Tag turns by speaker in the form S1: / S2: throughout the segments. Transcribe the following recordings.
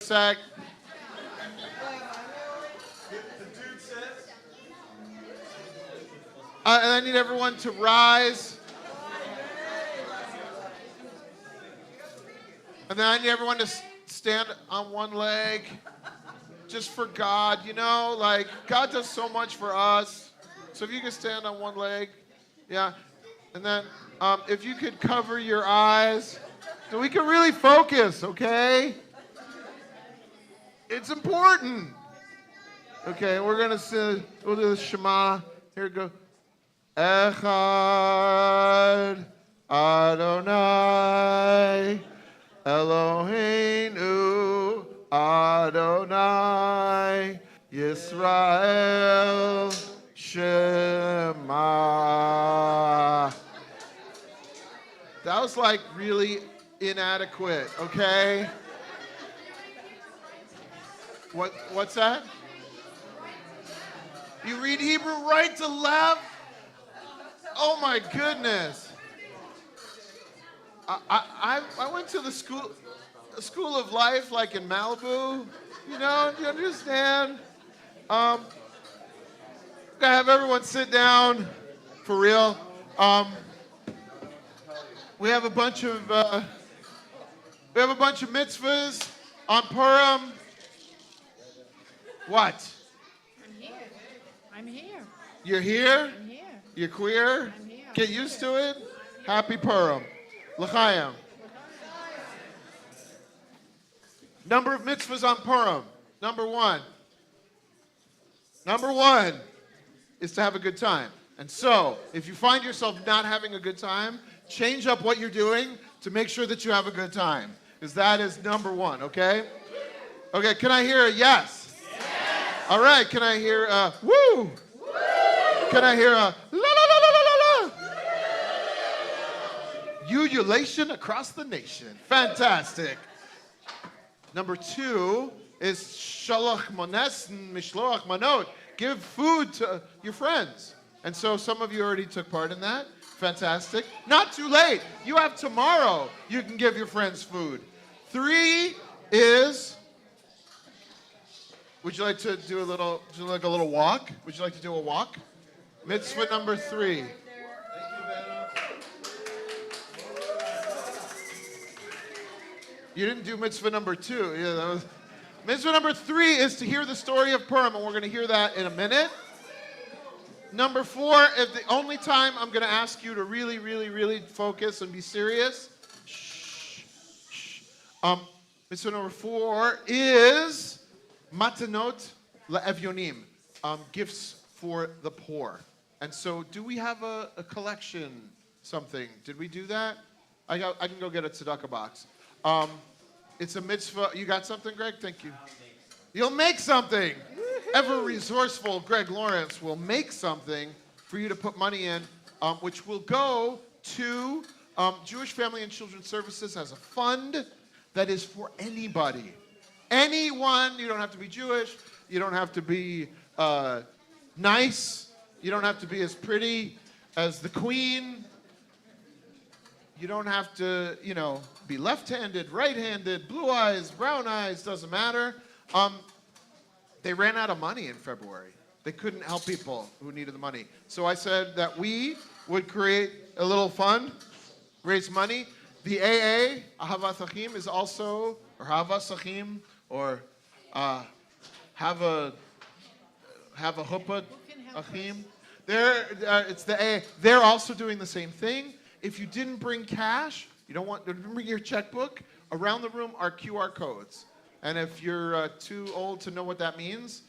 S1: sec. And I need everyone to rise. And then I need everyone to stand on one leg. Just for God, you know, like God does so much for us. So if you could stand on one leg, yeah. And then if you could cover your eyes, so we can really focus, okay? It's important. Okay, we're gonna we'll do the Shema. Here we go. Echad Adonai Eloheinu Adonai Yisrael Shema. That was like really inadequate, okay? What's that? You read Hebrew right to left? Oh my goodness. I went to the school of life like in Malibu, you know, do you understand? Gonna have everyone sit down for real. We have a bunch of mitzvahs on Purim. What?
S2: I'm here.
S1: You're here?
S2: I'm here.
S1: You're queer?
S2: I'm here.
S1: Get used to it. Happy Purim. L'chaim. Number of mitzvahs on Purim. Number one is to have a good time. And so, if you find yourself not having a good time, change up what you're doing to make sure that you have a good time. Because that is number one, okay? Okay, can I hear a yes? Yes. All right, can I hear a woo? Woo. Can I hear a la la la la la la? Ululation across the nation. Fantastic. Number two is shalach mones and mishloach manot. Give food to your friends. And so some of you already took part in that. Fantastic. Not too late. You have tomorrow. You can give your friends food. Three is, would you like to do a little walk? Would you like to do a walk? Mitzvah number 3. You didn't do mitzvah number 2. Yeah, that was. Mitzvah number 3 is to hear the story of Purim, and we're going to hear that in a minute. Number 4 is the only time I'm going to ask you to really, really, really focus and be serious. Shh. Mitzvah number 4 is matanot le'evyonim, gifts for the poor. And so, do we have a collection? Something? Did we do that? I can go get a tzedakah box. It's a mitzvah. You got something, Greg? Thank you. You'll make something. Ever resourceful Greg Lawrence will make something for you to put money in, which will go to Jewish Family and Children's Services as a fund that is for anybody. Anyone. You don't have to be Jewish. You don't have to be nice. You don't have to be as pretty as the Queen. You don't have to, be left-handed, right-handed, blue eyes, brown eyes, doesn't matter. They ran out of money in February. They couldn't help people who needed the money. So I said that we would create a little fund, raise money. The AA, Ahavat Achim, is also, or Ahavat Achim, or have a Huppah Achim. It's the AA. They're also doing the same thing. If you didn't bring cash, didn't bring your checkbook, around the room are QR codes. And if you're too old to know what that means,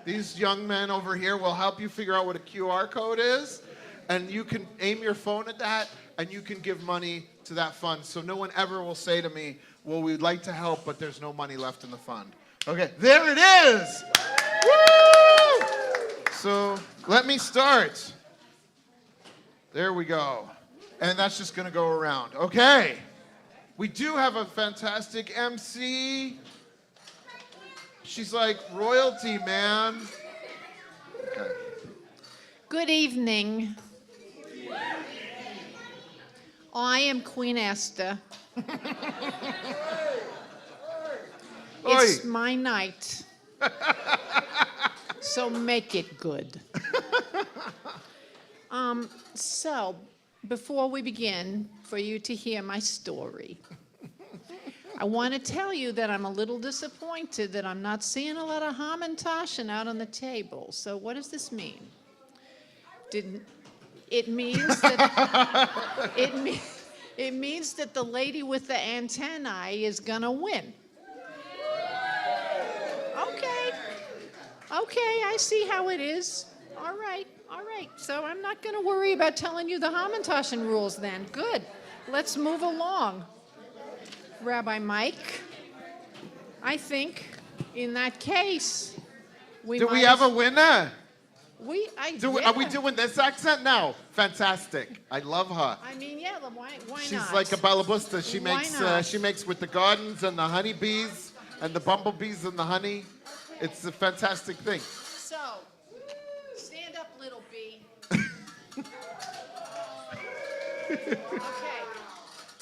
S1: these young men over here will help you figure out what a QR code is. And you can aim your phone at that, and you can give money to that fund. So no one ever will say to me, well, we'd like to help, but there's no money left in the fund. Okay, there it is! Woo! So let me start. There we go. And that's just going to go around. Okay. We do have a fantastic MC. She's like royalty, man. Okay.
S2: Good evening. I am Queen Esther. It's my night. So make it good. So, before we begin, for you to hear my story, I want to tell you that I'm a little disappointed that I'm not seeing a lot of Hamantashen out on the table. So what does this mean? It means that it means that the lady with the antennae is gonna win. Okay, I see how it is. All right. So I'm not going to worry about telling you the Hamantashen rules then. Good. Let's move along. Rabbi Mike, I think in that case,
S1: Do we have a winner?
S2: Yeah.
S1: Are we doing this accent now? Fantastic. I love her.
S2: I mean, yeah, why not?
S1: She's like a balabusta. She
S2: Why
S1: makes
S2: not?
S1: she makes with the gardens and the honeybees and the bumblebees and the honey. It's a fantastic thing.
S2: So, stand up, little bee. Okay.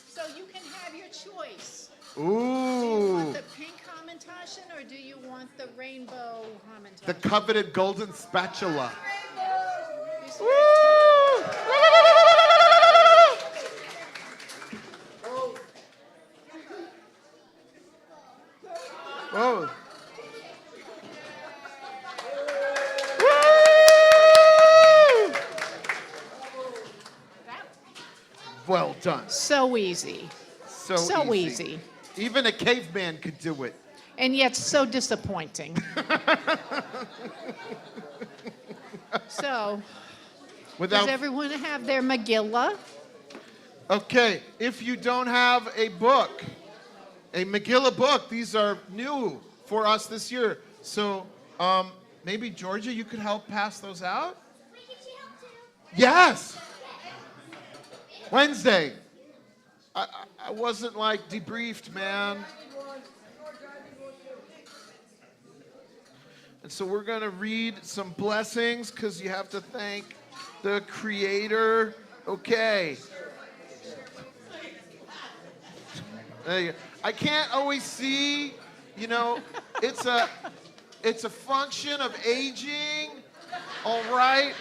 S2: So you can have your choice. Do you
S1: Ooh.
S2: want the pink Hamantashen or do you want the rainbow Hamantashen?
S1: The coveted golden spatula.
S2: These
S1: Woo! Whoa. Well done.
S2: So easy.
S1: So
S2: easy.
S1: Even a caveman could do it.
S2: And yet so disappointing. So, does everyone have their Megillah?
S1: Okay, if you don't have a book, a Megillah book, these are new for us this year. So maybe Georgia, you could help pass those out? Yes. Wednesday. I wasn't like debriefed, man. And so we're going to read some blessings because you have to thank the Creator. Okay. There you go. I can't always see, it's a function of aging, all right?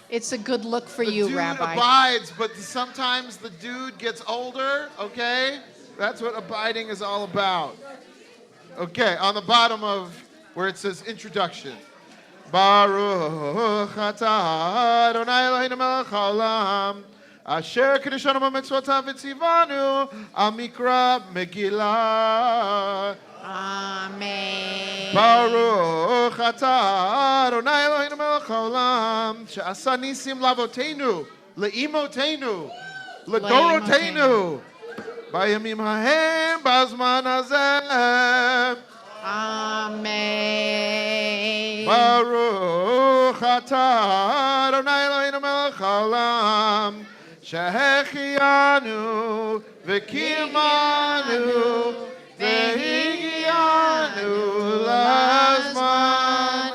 S2: It's a good look for
S1: The
S2: you,
S1: dude
S2: Rabbi.
S1: abides, but sometimes the dude gets older, okay? That's what abiding is all about. Okay, on the bottom of where it says introduction. Baruch atah Adonai Eloheinu melech haolam, asher kiddushanu b'mitzvotav v'tzivanu al mikra Megillah.
S2: Amen.
S1: Baruch atah Adonai Eloheinu melech haolam, she'asa nisim lavotenu, le'imotenu, ledorotenu, bayamim hahem, bazman hazeh.
S2: Amen.
S1: Baruch atah Adonai Eloheinu melech haolam, she'hechianu v'kimanu v'higianu lazman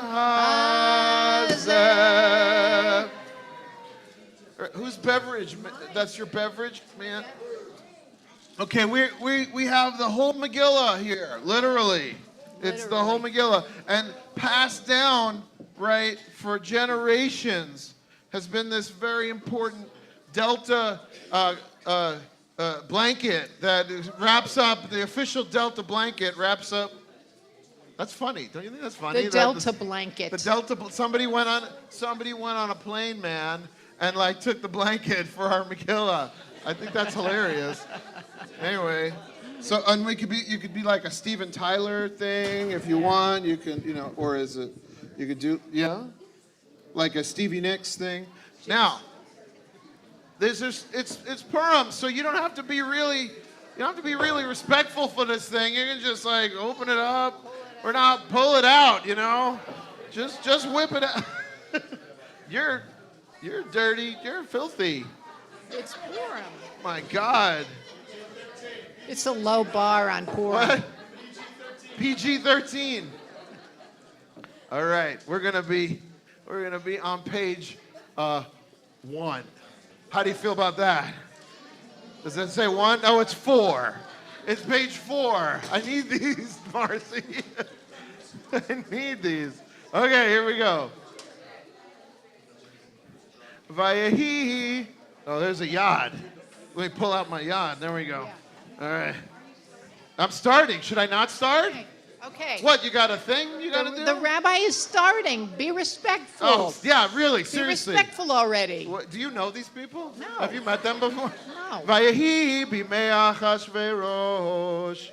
S1: hazeh. Whose beverage? That's your beverage, man? Okay, we have the whole Megillah here, literally. It's the whole Megillah. And passed down, right, for generations has been this very important Delta blanket that wraps up, the official Delta blanket wraps up. That's funny. Don't you think that's funny?
S2: The Delta blanket.
S1: The Delta, somebody went on a plane, man, and like took the blanket for our Megillah. I think that's hilarious. Anyway, so and you could be like a Steven Tyler thing if you want. You can, or is it? You could do, like a Stevie Nicks thing. Now, it's Purim, so you don't have to be really respectful for this thing. You can just like open it up, or not pull it out. Just whip it out. You're dirty. You're filthy.
S2: It's Purim.
S1: My God.
S2: It's a low bar on Purim.
S1: What? PG-13. All right, we're gonna be on page 1. How do you feel about that? Does it say 1? No, it's 4. It's page 4. I need these, Marcy. I need these. Okay, here we go. Vayehi. Oh, there's a yod. Let me pull out my yod. There we go. All right. I'm starting. Should I not start?
S2: Okay.
S1: What, you got a thing you got to do?
S2: The rabbi is starting. Be respectful.
S1: Oh, yeah, really,
S2: Be
S1: seriously.
S2: respectful already.
S1: What, do you know these people?
S2: No.
S1: Have you met them before?
S2: No.
S1: Vayehi bimei Achashverosh.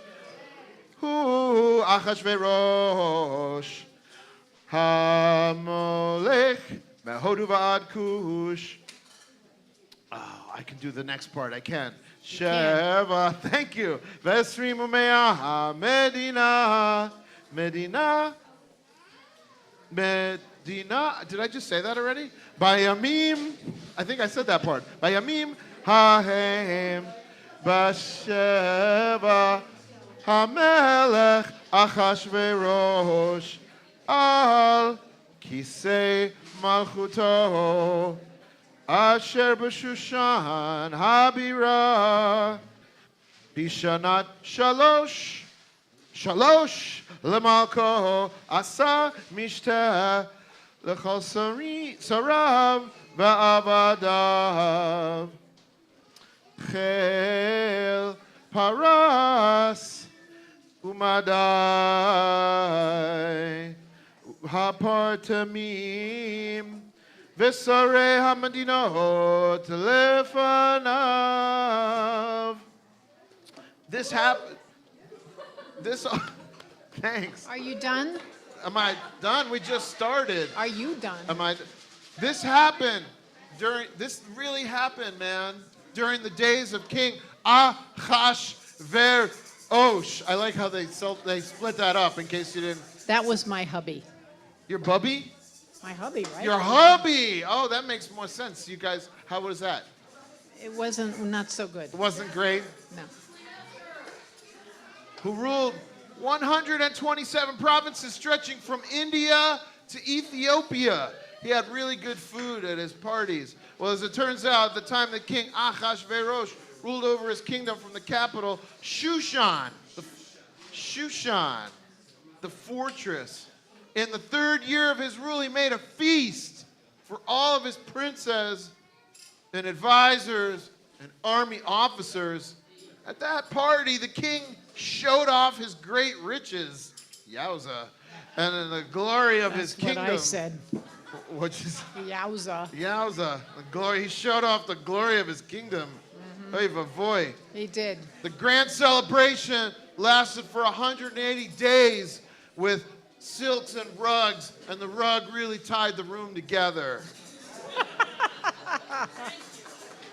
S1: Hu Achashverosh. Hamolech mehodu va'ad kush. Oh, I can do the next part. I can. Sheva, thank you. Vesrimu me'ah Medina. Medina. Did I just say that already? Bayamim. I think I said that part. Bayamim hahem. Basheva. Hamelech Achashverosh. Al kisei malchuto. Asher b'Shushan habira bishanat shalosh lemalko asa mishteh lechol sarav va'avadav chel paras umadai hapartamim V'sarei hamadinot lefanav. This happened. Thanks.
S2: Are you done?
S1: Am I done? We just started.
S2: Are you done?
S1: This happened this really happened, man, during the days of King Ahasuerus. I like how they split that up in case you didn't.
S2: That was my hubby.
S1: Your bubby?
S2: My hubby, right?
S1: Your hubby. Oh, that makes more sense. You guys, how was that?
S2: It wasn't not so good.
S1: It wasn't great?
S2: No.
S1: Who ruled 127 provinces stretching from India to Ethiopia. He had really good food at his parties. Well, as it turns out, at the time that King Ahasuerus ruled over his kingdom from the capital, Shushan, the fortress. In the 3rd year of his rule, he made a feast for all of his princes and advisors and army officers. At that party, the king showed off his great riches, yowza, and in the glory of his kingdom.
S2: That's what I said.
S1: What'd you say?
S2: Yowza.
S1: Yowza. The glory. He showed off the glory of his kingdom. Oy vavoy.
S2: He did.
S1: The grand celebration lasted for 180 days with silks and rugs, and the rug really tied the room together.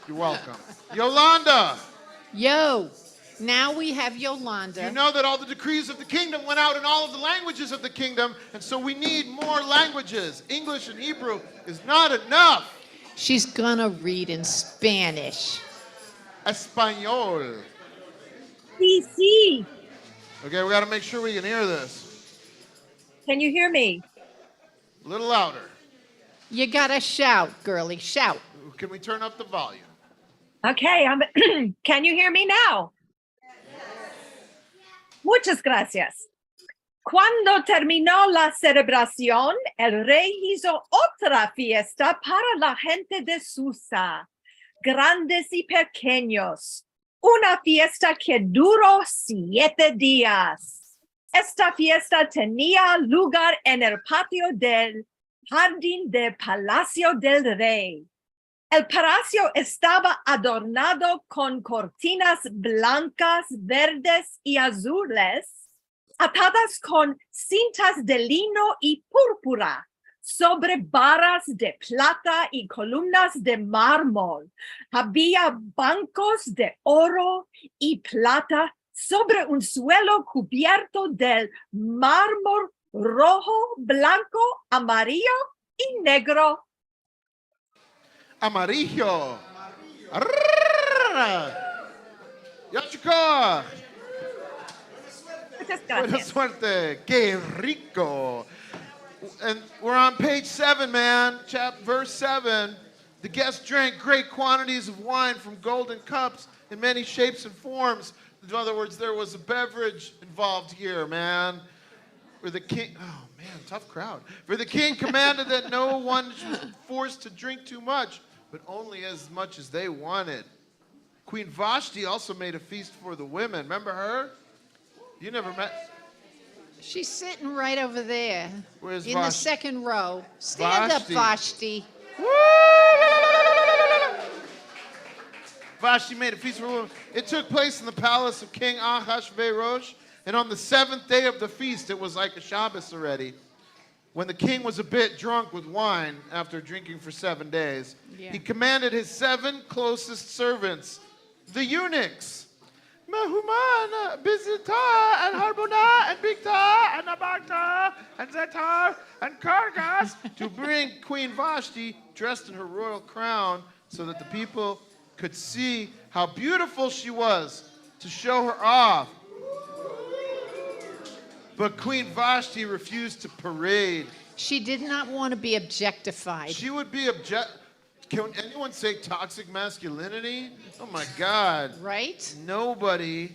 S1: You're welcome. Yolanda.
S2: Yo. Now we have Yolanda.
S1: You know that all the decrees of the kingdom went out in all of the languages of the kingdom, and so we need more languages. English and Hebrew is not enough.
S2: She's gonna read in Spanish.
S1: Español.
S3: Sí.
S1: Okay, we got to make sure we can hear this.
S3: Can you hear me?
S1: A little louder.
S2: You gotta shout, girlie, shout.
S1: Can we turn up the volume?
S3: Okay, can you hear me now? Muchas gracias. Cuando terminó la celebración, el rey hizo otra fiesta para la gente de Susa, grandes y pequeños. Una fiesta que duró 7 días. Esta fiesta tenía lugar en el patio del jardín del Palacio del Rey. El palacio estaba adornado con cortinas blancas, verdes y azules, atadas con cintas de lino y púrpura, sobre barras de plata y columnas de mármol. Había bancos de oro y plata sobre un suelo cubierto del mármol rojo, blanco, amarillo y negro.
S1: Amarillo. Yachikor. Buena suerte. Qué rico. And we're on page 7, man. Verse 7. The guests drank great quantities of wine from golden cups in many shapes and forms. In other words, there was a beverage involved here, man. Where the king, oh man, tough crowd. For the king commanded that no one was forced to drink too much, but only as much as they wanted. Queen Vashti also made a feast for the women. Remember her? You never met.
S2: She's sitting right over there.
S1: Where's
S2: in the
S1: Vashti?
S2: second row. Stand up, Vashti.
S1: Vashti made a feast for women. It took place in the palace of King Ahasuerus, and on the 7th day of the feast, it was like a Shabbos already, when the king was a bit drunk with wine after drinking for 7 days, he commanded his 7 closest servants, the eunuchs, Mehuman, Bizita, and Harbona, and Bigta, and Abagta, and Zetar, and Kargas, to bring Queen Vashti dressed in her royal crown so that the people could see how beautiful she was, to show her off. But Queen Vashti refused to parade.
S2: She did not want to be objectified.
S1: She would be Can anyone say toxic masculinity? Oh my God.
S2: Right?
S1: Nobody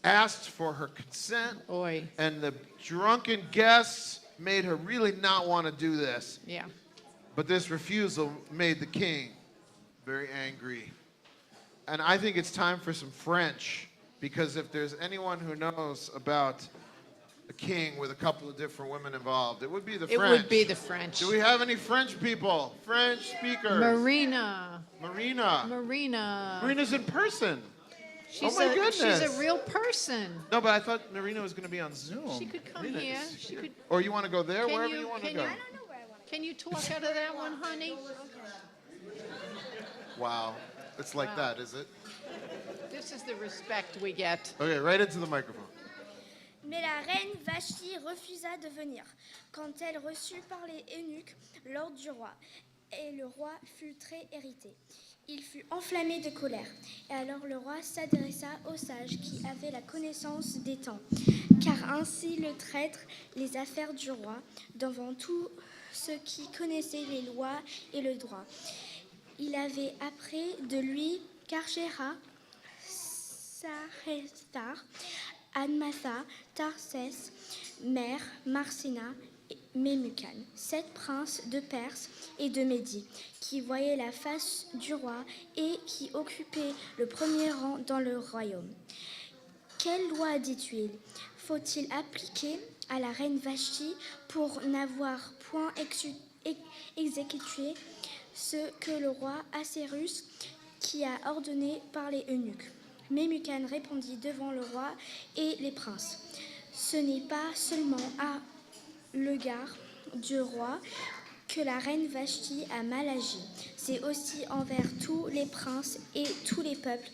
S1: asked for her consent.
S2: Oy.
S1: And the drunken guests made her really not want to do this.
S2: Yeah.
S1: But this refusal made the king very angry. And I think it's time for some French, because if there's anyone who knows about a king with a couple of different women involved, it would be the French.
S2: It would be the French.
S1: Do we have any French people? French speakers?
S2: Marina.
S1: Marina. Marina's in person.
S2: She's
S1: oh my goodness.
S2: She's a real person.
S1: No, but I thought Marina was going to be on Zoom.
S2: She could come
S1: Marina,
S2: here. She could.
S1: Or you want to go there?
S2: Can
S1: Wherever you want to go.
S4: I don't know where I want to
S2: Can you talk out of that one, honey?
S1: Wow. It's like that, is it?
S2: This is the respect we get.
S1: Okay, right into the microphone.
S4: Mais la reine Vashti refusa de venir quand elle reçut par les eunuques l'ordre du roi. Et le roi fut très irrité. Il fut enflammé de colère. Et alors le roi s'adressa aux sages qui avaient la connaissance des temps, car ainsi le traître les affaires du roi devant tous ceux qui connaissaient les lois et le droit. Il avait après de lui Karchera, Sarethar, Admatha, Tarses, Mère, Marsena, et Memucan, 7 princes de Perse et de Médie, qui voyaient la face du roi et qui occupaient le premier rang dans le royaume. Quelle loi, dit-il, faut-il appliquer à la reine Vashti pour n'avoir point exécuté ce que le roi Assérus qui a ordonné par les eunuques? Memucan répondit devant le roi et les princes. Ce n'est pas seulement à l'égard du roi que la reine Vashti a mal agi, c'est aussi envers tous les princes et tous les peuples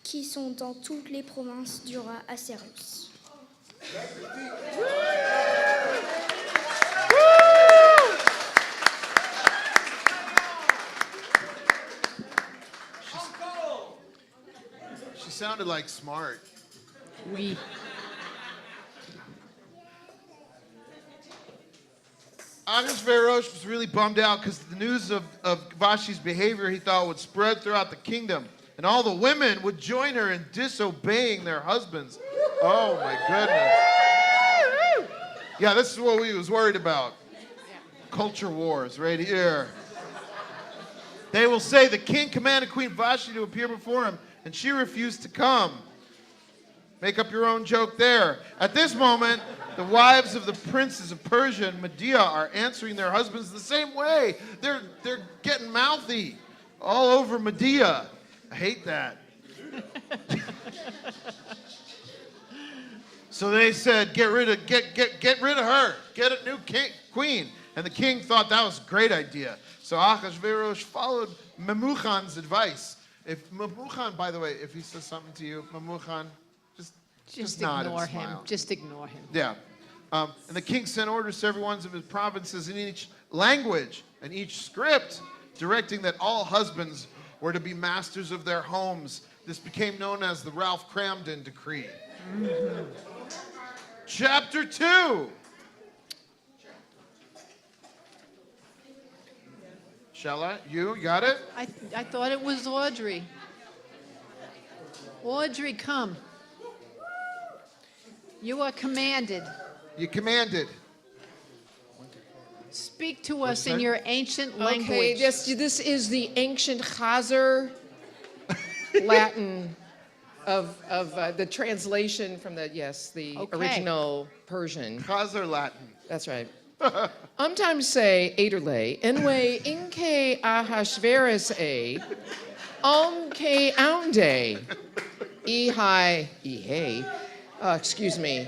S4: qui sont dans toutes les provinces du roi Assérus.
S1: She sounded like smart.
S2: Oui.
S1: Ahasuerus was really bummed out because the news of Vashti's behavior he thought would spread throughout the kingdom, and all the women would join her in disobeying their husbands. Oh my goodness. Yeah, this is what he was worried about. Culture wars right here. They will say the king commanded Queen Vashti to appear before him, and she refused to come. Make up your own joke there. At this moment, the wives of the princes of Persia and Media are answering their husbands the same way. They're getting mouthy all over Media. I hate that. So they said, get rid of her. Get a new queen. And the king thought that was a great idea. So Ahasuerus followed Memucan's advice. If Memucan, by the way, if he says something to you, Memucan, just nod
S2: ignore
S1: and
S2: him.
S1: smile.
S2: Just ignore him.
S1: Yeah. And the king sent orders to every one of his provinces in each language and each script, directing that all husbands were to be masters of their homes. This became known as the Ralph Cramden Decree. Mm-hmm. Chapter 2. Shall I? You got it?
S2: I thought it was Audrey. Audrey, come. You are commanded.
S1: You commanded.
S2: Speak to us in
S1: that?
S2: your ancient
S5: Okay,
S2: language.
S5: this is the ancient Chazar Latin of the translation from the
S2: Okay.
S5: original Persian.
S1: Khazar Latin.
S5: That's right. Sometimes Ederle, enwe inke ahashveres ke aunde, ihai. Excuse me.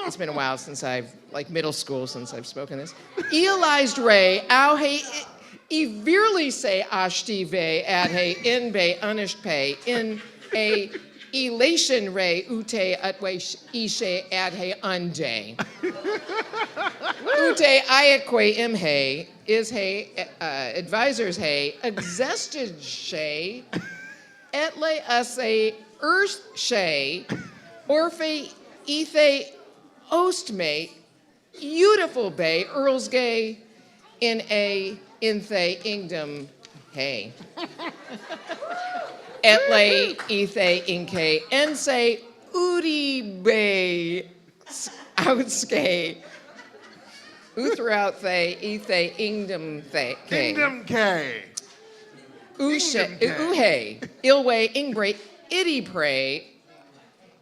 S5: It's been a while since middle school since I've spoken this. Ealized ray, auhe, virly say ashtive ad he in be unished pay, in a elation ray ute atwe ishe ad he unde. Ute ayakwe imhe is he advisors he existed she etle ase earth she orphe ethe ostmate beautiful bay earls gay in a inthe ingdom hey etle ethe inke and say udi bay outskay throughout the ethe ingdom the
S1: Kingdom K.
S5: uhe ilway ingbre itty pray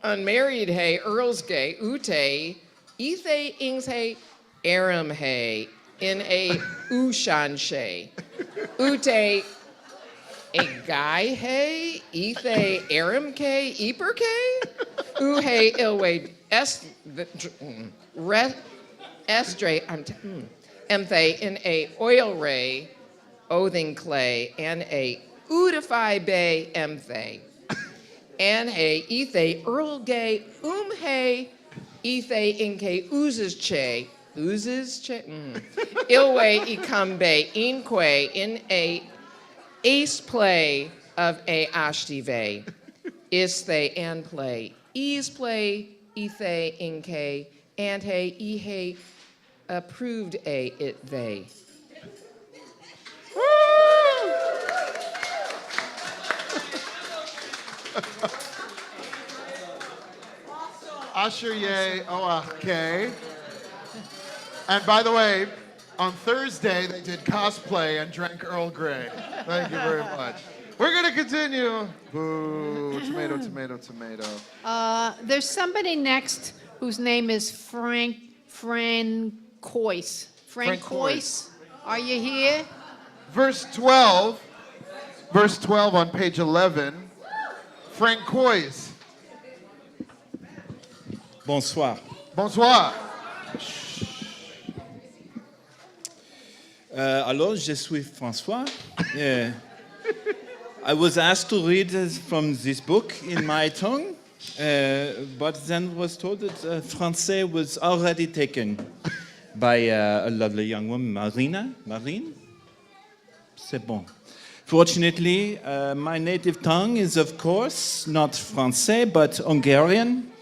S5: unmarried hey earls gay ute ethe ings hey aram hey in a ushan shay ute a guy hey ethe aram k eper k uhe ilway estre emthe in a oil ray oathing clay and a udify bay emthe and a ethe earl gay hey ethe inke oozes che ilway ecumbe inque in a ace play of a ashtive is they and play ease play ethe inke and hey ehe approved a it they.
S1: Asher Ye Oach K. And by the way, on Thursday they did cosplay and drank Earl Grey. Thank you very much. We're going to continue. Boo. Tomato, tomato, tomato.
S2: There's somebody next whose name is Francois. Francois, are you here?
S1: Verse 12 on page 11. Francois.
S6: Bonsoir.
S1: Bonsoir.
S6: Alors, je suis François. I was asked to read from this book in my tongue, but then was told that Français was already taken by a lovely young woman, Marine? C'est bon. Fortunately, my native tongue is, of course, not Français, but Hungarian.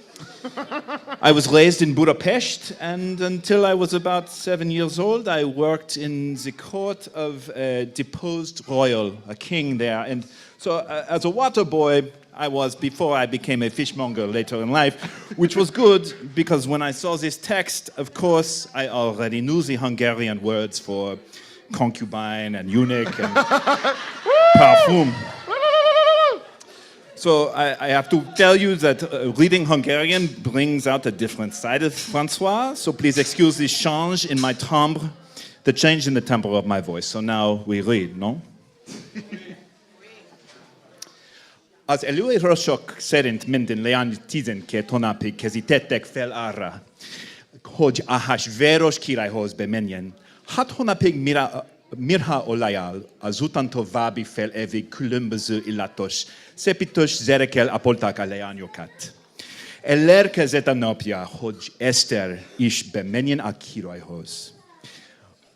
S6: I was raised in Budapest, and until I was about 7 years old, I worked in the court of a deposed royal, a king there. And so as a water boy, I was before I became a fishmonger later in life, which was good because when I saw this text, of course, I already knew the Hungarian words for concubine and eunuch and parfum. So I have to tell you that reading Hungarian brings out a different side of Francois. So please excuse the change in my timbre, the change in the timbre of my voice. So now we read, no? Az előírások szerint minden leány 12 hónapig készítettek fel arra, hogy Ahasvéros királyhoz bemenjen. 6 hónapig mirha olajjal, azután további fél évig különböző illatos, szépítős zerekkel ápolták a leányokat. Elérkezett a napja, hogy Eszter is bemenjen a királyhoz.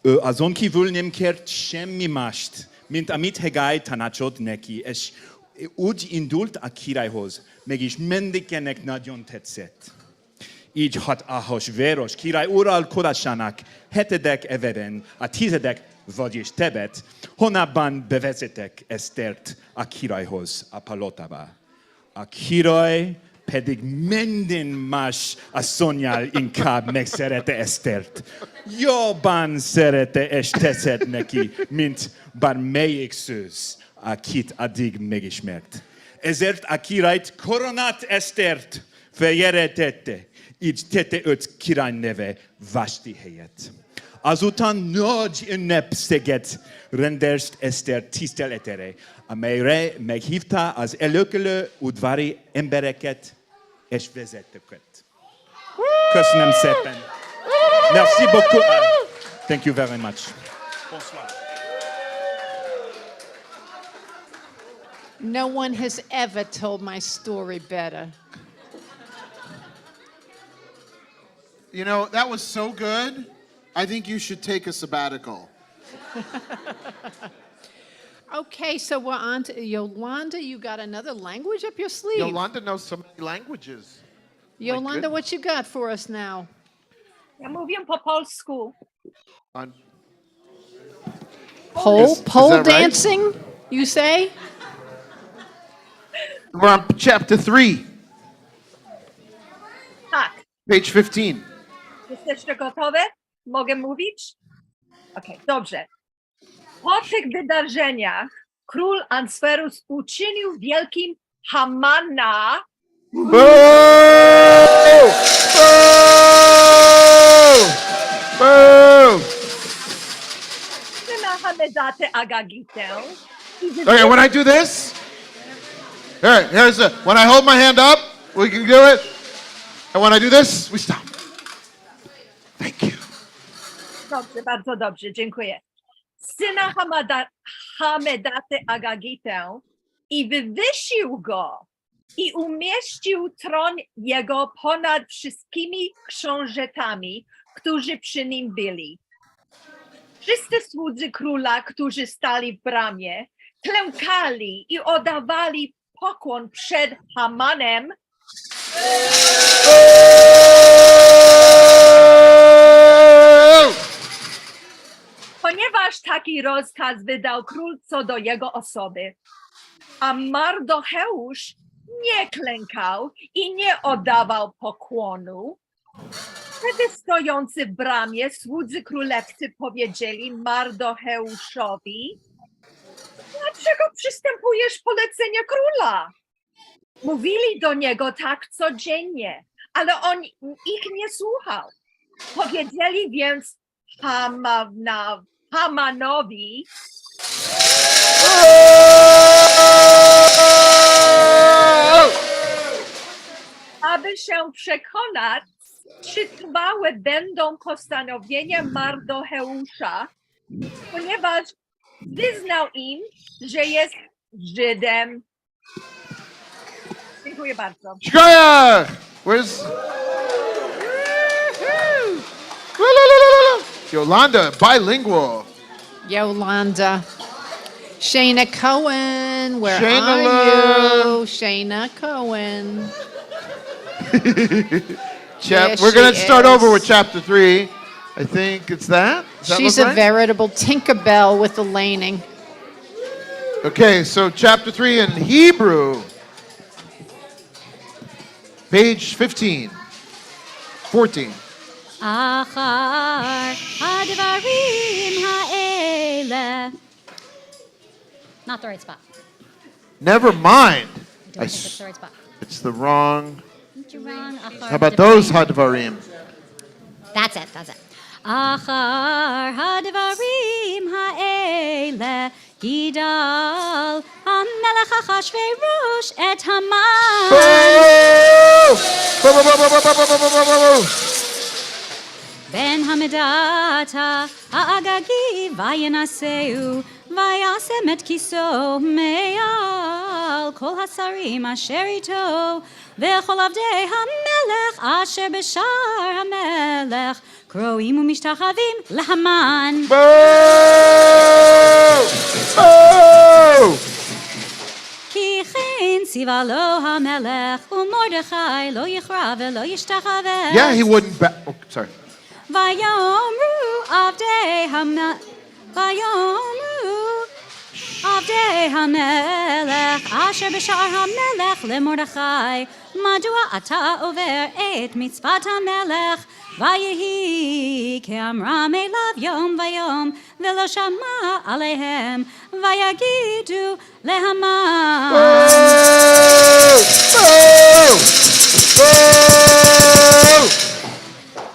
S6: Ő azon kívül nem kért semmi mást, mint amit Hegai tanácsolt neki, és úgy indult a királyhoz, mégis mindenkinek nagyon tetszett. Így hat Ahasvéros király uralkodásának 7. évében a 10. vagyis Tebet hónapban bevezettek Esztert a királyhoz, a palotába. A király pedig minden más asszonnyal inkább megszerette Esztert. Jobban szerette és tetszett neki, mint bármelyik szősz, akit addig megismert. Ezért a királyt koronát Esztert feljelenítette, így tette őt király neve Vashti helyett. Azután nagy ünnepséget rendelt Eszter tiszteletére, amelyre meghívta az előkelő udvari embereket és vezetőket. Köszönöm szépen. Merci beaucoup. Thank you very much. Bonsoir.
S2: No one has ever told my story better.
S1: You know, that was so good. I think you should take a sabbatical.
S2: Okay, so we're on to Yolanda. You got another language up your sleeve.
S1: Yolanda knows so many languages.
S2: Yolanda,
S1: goodness.
S2: what you got for us now?
S3: Ja mówię po polsku.
S1: On
S2: Pole,
S1: Is
S2: pole
S1: that right?
S2: dancing, you say?
S1: We're on chapter 3,
S3: Tak.
S1: page 15.
S3: Jesteście gotowe? Mogę mówić? Okej, dobrze. Po tych wydarzeniach król Answerus uczynił wielkim Hamana
S1: Boo! Boo!
S3: syna Hamedatę Agagitę i
S1: Okay, when I do this, here's the, when I hold my hand up, we can do it. And when I do this, we stop. Thank you.
S3: Dobrze, bardzo dobrze, dziękuję. Syna Hamedatę Agagitę i wywyższył go i umieścił tron jego ponad wszystkimi książętami, którzy przy nim byli. Wszyscy słudzy króla, którzy stali w bramie, klękali i oddawali pokłon przed Hamanem, ponieważ taki rozkaz wydał król co do jego osoby. A Mardocheusz nie klękał i nie oddawał pokłonu. Wtedy stojący w bramie słudzy królewscy powiedzieli Mardocheuszowi: dlaczego przystępujesz polecenia króla? Mówili do niego tak codziennie, ale on ich nie słuchał. Powiedzieli więc Hamanowi: aby się przekonać, czy trwałe będą postanowienia Mardocheusza, ponieważ wyznał im, że jest Żydem. Dziękuję bardzo.
S1: Shkoyach! Where's... Yolanda, bilingual.
S2: Yolanda. Shayna Cohen, where
S1: Shayna
S2: are
S1: Love.
S2: you? Shayna Cohen. There
S1: We're going to
S2: she
S1: start over
S2: is.
S1: with chapter 3. I think it's that. Does that
S2: She's
S1: look
S2: a
S1: right?
S2: veritable Tinkerbell with the laning.
S1: Okay, so chapter 3 in Hebrew. Page 15. 14.
S7: אחר הדברים האלה. Not the right spot.
S1: Never mind.
S7: I don't think
S1: s-
S7: it's the right spot.
S1: It's the wrong.
S7: You're wrong.
S1: How about those hadvarim?
S7: That's it. That's it. אחר הדברים האלה גידל המלך אחשוורוש את המן.
S1: Boo! Boo, boo, boo, boo, boo, boo, boo, boo, boo, boo.
S7: בן המדתה האגגי וינשאו וישם את כיסו מעל כל השרים אשר איתו וכל עבדי המלך אשר בשער המלך קרואים ומשתחווים להמן.
S1: Boo! Boo!
S7: כי כן ציווה לו המלך ומרדכי לא יכרע ולא ישתחווה.
S1: Yeah, he wouldn't. Oh, sorry.
S7: ויאמרו עבדי המלך ויאמרו עבדי לחסדי המלך, אשר בשער המלך למרדכי, מדוע אתה עובר את מצוות המלך? ויהי כאמרם אליו יום ויום, ולא שמע עליהם, ויגידו להמן.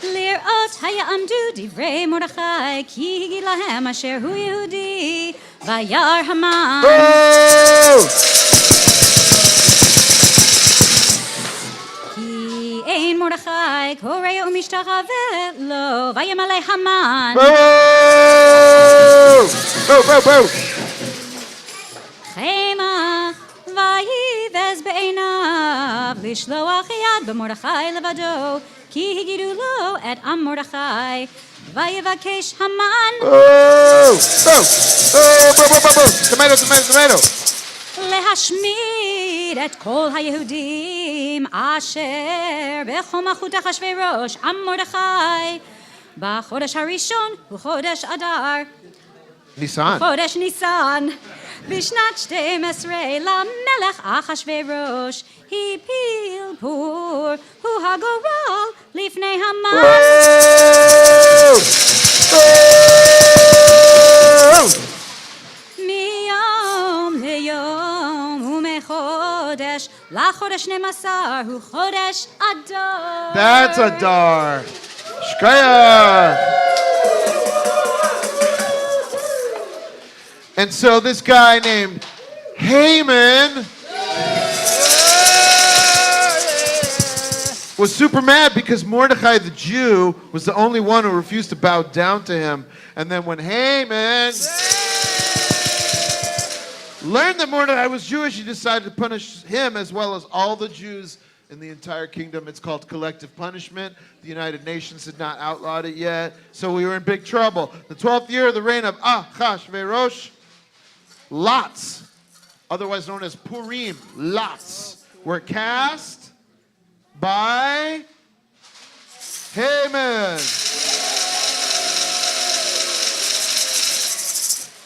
S7: לראות היעמדו דברי מרדכי, כי הגיד להם אשר הוא יהודי, וירא המן. כי אין מרדכי קורא ומשתחווה לו, וימלא המן. חמא ויבז בעיניו לשלוח יד במרדכי לבדו, כי הגידו לו את עם מרדכי, ויבקש המן להשמיד את כל היהודים אשר בכל מלכות אחשוורוש עם מרדכי בחודש הראשון הוא חודש אדר,
S1: ניסן.
S7: חודש ניסן, בשנת 12 למלך אחשוורוש הפיל פור, הוא הגורל לפני המן. מיום ליום ומחודש לחודש 12 הוא חודש אדר.
S1: That's Adar. Shkaya. And so this guy named Haman was super mad because Mordecai the Jew was the only one who refused to bow down to him. And then when Haman learned that Mordecai was Jewish, he decided to punish him as well as all the Jews in the entire kingdom. It's called collective punishment. The United Nations had not outlawed it yet, so we were in big trouble. The 12th year of the reign of Ahasuerus, lots, otherwise known as Purim, lots, were cast by Haman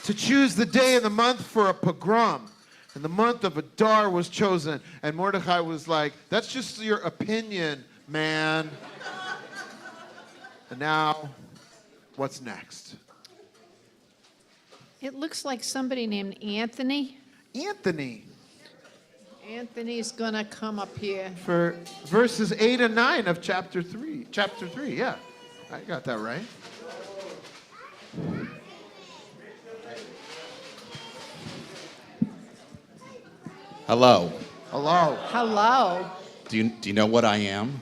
S1: to choose the day and the month for a pogrom. And the month of Adar was chosen. And Mordecai was like, that's just your opinion, man. And now, what's next?
S2: It looks like somebody named Anthony.
S1: Anthony,
S2: Anthony's gonna come up here.
S1: for verses 8 and 9 of chapter 3. Chapter 3, yeah. I got that right.
S8: Hello.
S1: Hello.
S2: Hello.
S8: Do you know what I am?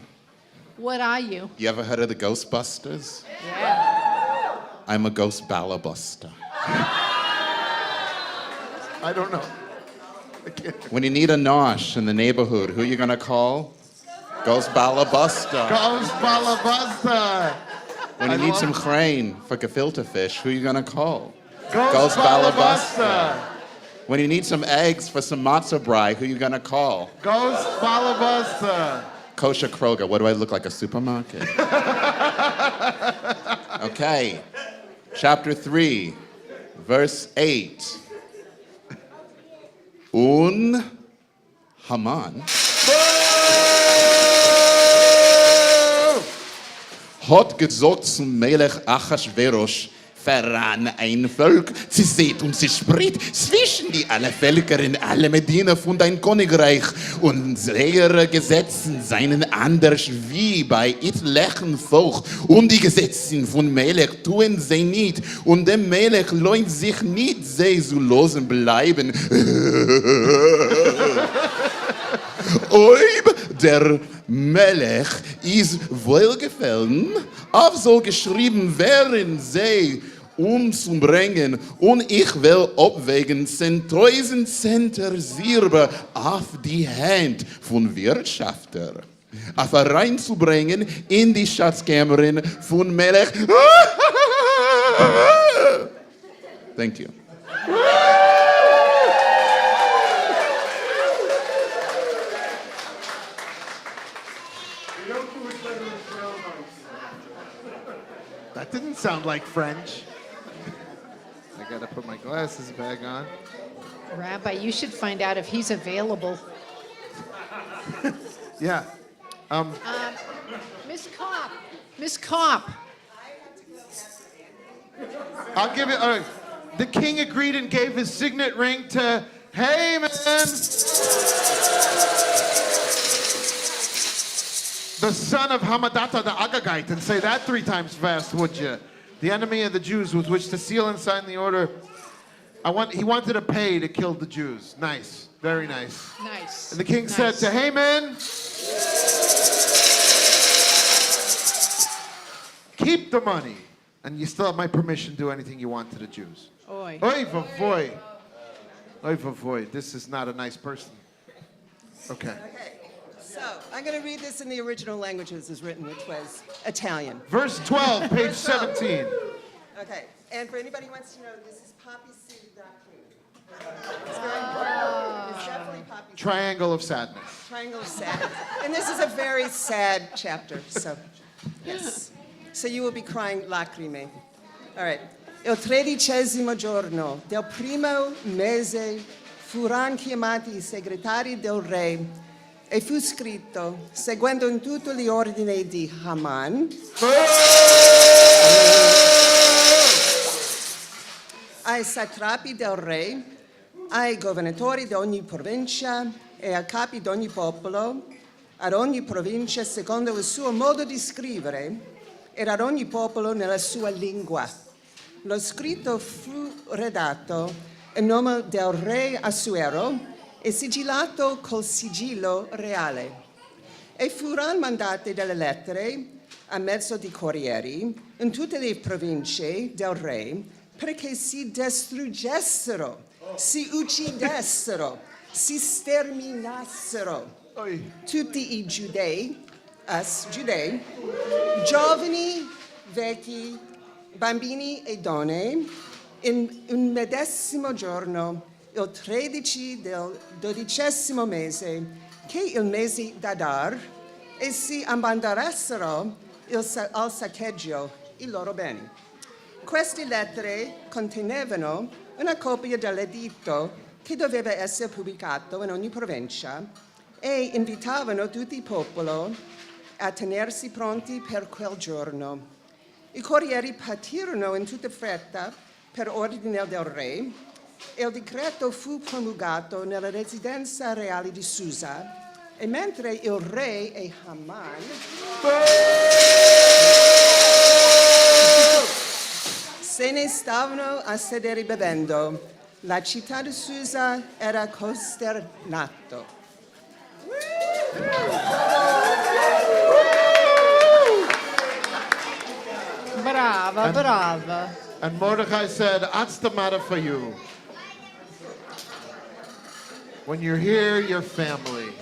S2: What are you?
S8: You ever heard of the Ghostbusters?
S2: Yeah.
S8: I'm a ghost ballabuster.
S1: I don't know. I can't.
S8: When you need a nosh in the neighborhood, who you gonna call? Ghost ballabuster.
S1: Ghost Balabuster.
S8: When you
S1: I
S8: need
S1: love-
S8: some crane for gefilte fish, who you gonna call?
S1: Ghost Balabuster.
S8: When you need some eggs for some matzo brie, who you gonna call?
S1: Ghost Balabuster.
S8: Kosher Kroger. What do I look like, a supermarket? Okay. Chapter 3, verse 8. Un Haman hat gesagt zum Melech Achashverosh, verran ein Volk, sie seht und sie spricht zwischen die alle Völker in alle Medina von dein Königreich und ihre Gesetzen seien anders wie bei etlichen Volk und die Gesetzen von Melech tun sie nicht und dem Melech lohnt sich nicht, sie zu losen bleiben. Ob der Melech ist wohlgefallen, auf soll geschrieben werden, sie umzubringen und ich will abwägen 10.000 Center Silber auf die Hand von Wirtschafter, auf reinzubringen in die Schatzkammern von Melech. Thank you.
S1: That didn't sound like French. I gotta put my glasses back on.
S2: Rabbi, you should find out if he's available.
S1: Yeah.
S2: Miss Kopp. Miss Kopp.
S1: I'll give it. All right. The king agreed and gave his signet ring to Haman, the son of Hamadata the Agagite, and say that 3 times fast, would you? The enemy of the Jews with which to seal and sign the order. He wanted to pay to kill the Jews. Nice. Very nice.
S2: Nice.
S1: And the king said
S2: Nice.
S1: to Haman, keep the money, and you still have my permission to do anything you want to the Jews.
S2: Oy.
S1: Oy vavoy. Oy vavoy. This is not a nice person. Okay.
S9: Okay, so I'm going to read this in the original language as is written, which was Italian.
S1: Verse 12, page 17.
S9: Okay, and for anybody who wants to know, this is poppy seed cream. It's very important. It's definitely poppy seed.
S1: Triangle of sadness.
S9: Triangle of sadness. And this is a very sad chapter, so yes. So you will be crying lacrime. All right. Il 13° giorno del primo mese furono chiamati I segretari del re e fu scritto, seguendo in tutto gli ordini di Haman, ai satrapi del re, ai governatori di ogni provincia e ai capi di ogni popolo, ad ogni provincia secondo il suo modo di scrivere e ad ogni popolo nella sua lingua. Lo scritto fu redatto in nome del re Assuero e sigillato col sigillo reale. E furono mandate delle lettere a mezzo di corrieri in tutte le province del re perché si distruggessero, si uccidessero, si sterminassero tutti i giudei, giudei, giovani, vecchi, bambini e donne, in un medesimo giorno, il 13 del 12° mese, che è il mese d'Adar, e si abbanderassero al saccheggio i loro beni. Queste lettere contenevano una copia dell'editto che doveva essere pubblicato in ogni provincia e invitavano tutto il popolo a tenersi pronti per quel giorno. I corrieri partirono in tutta fretta per ordine del re e il decreto fu promulgato nella residenza reale di Susa e mentre il re e Haman se ne stavano a sedere bevendo, la città di Susa era costernata.
S2: Brava, brava.
S1: And Mordecai said, what's the matter for you? When you're here, you're family.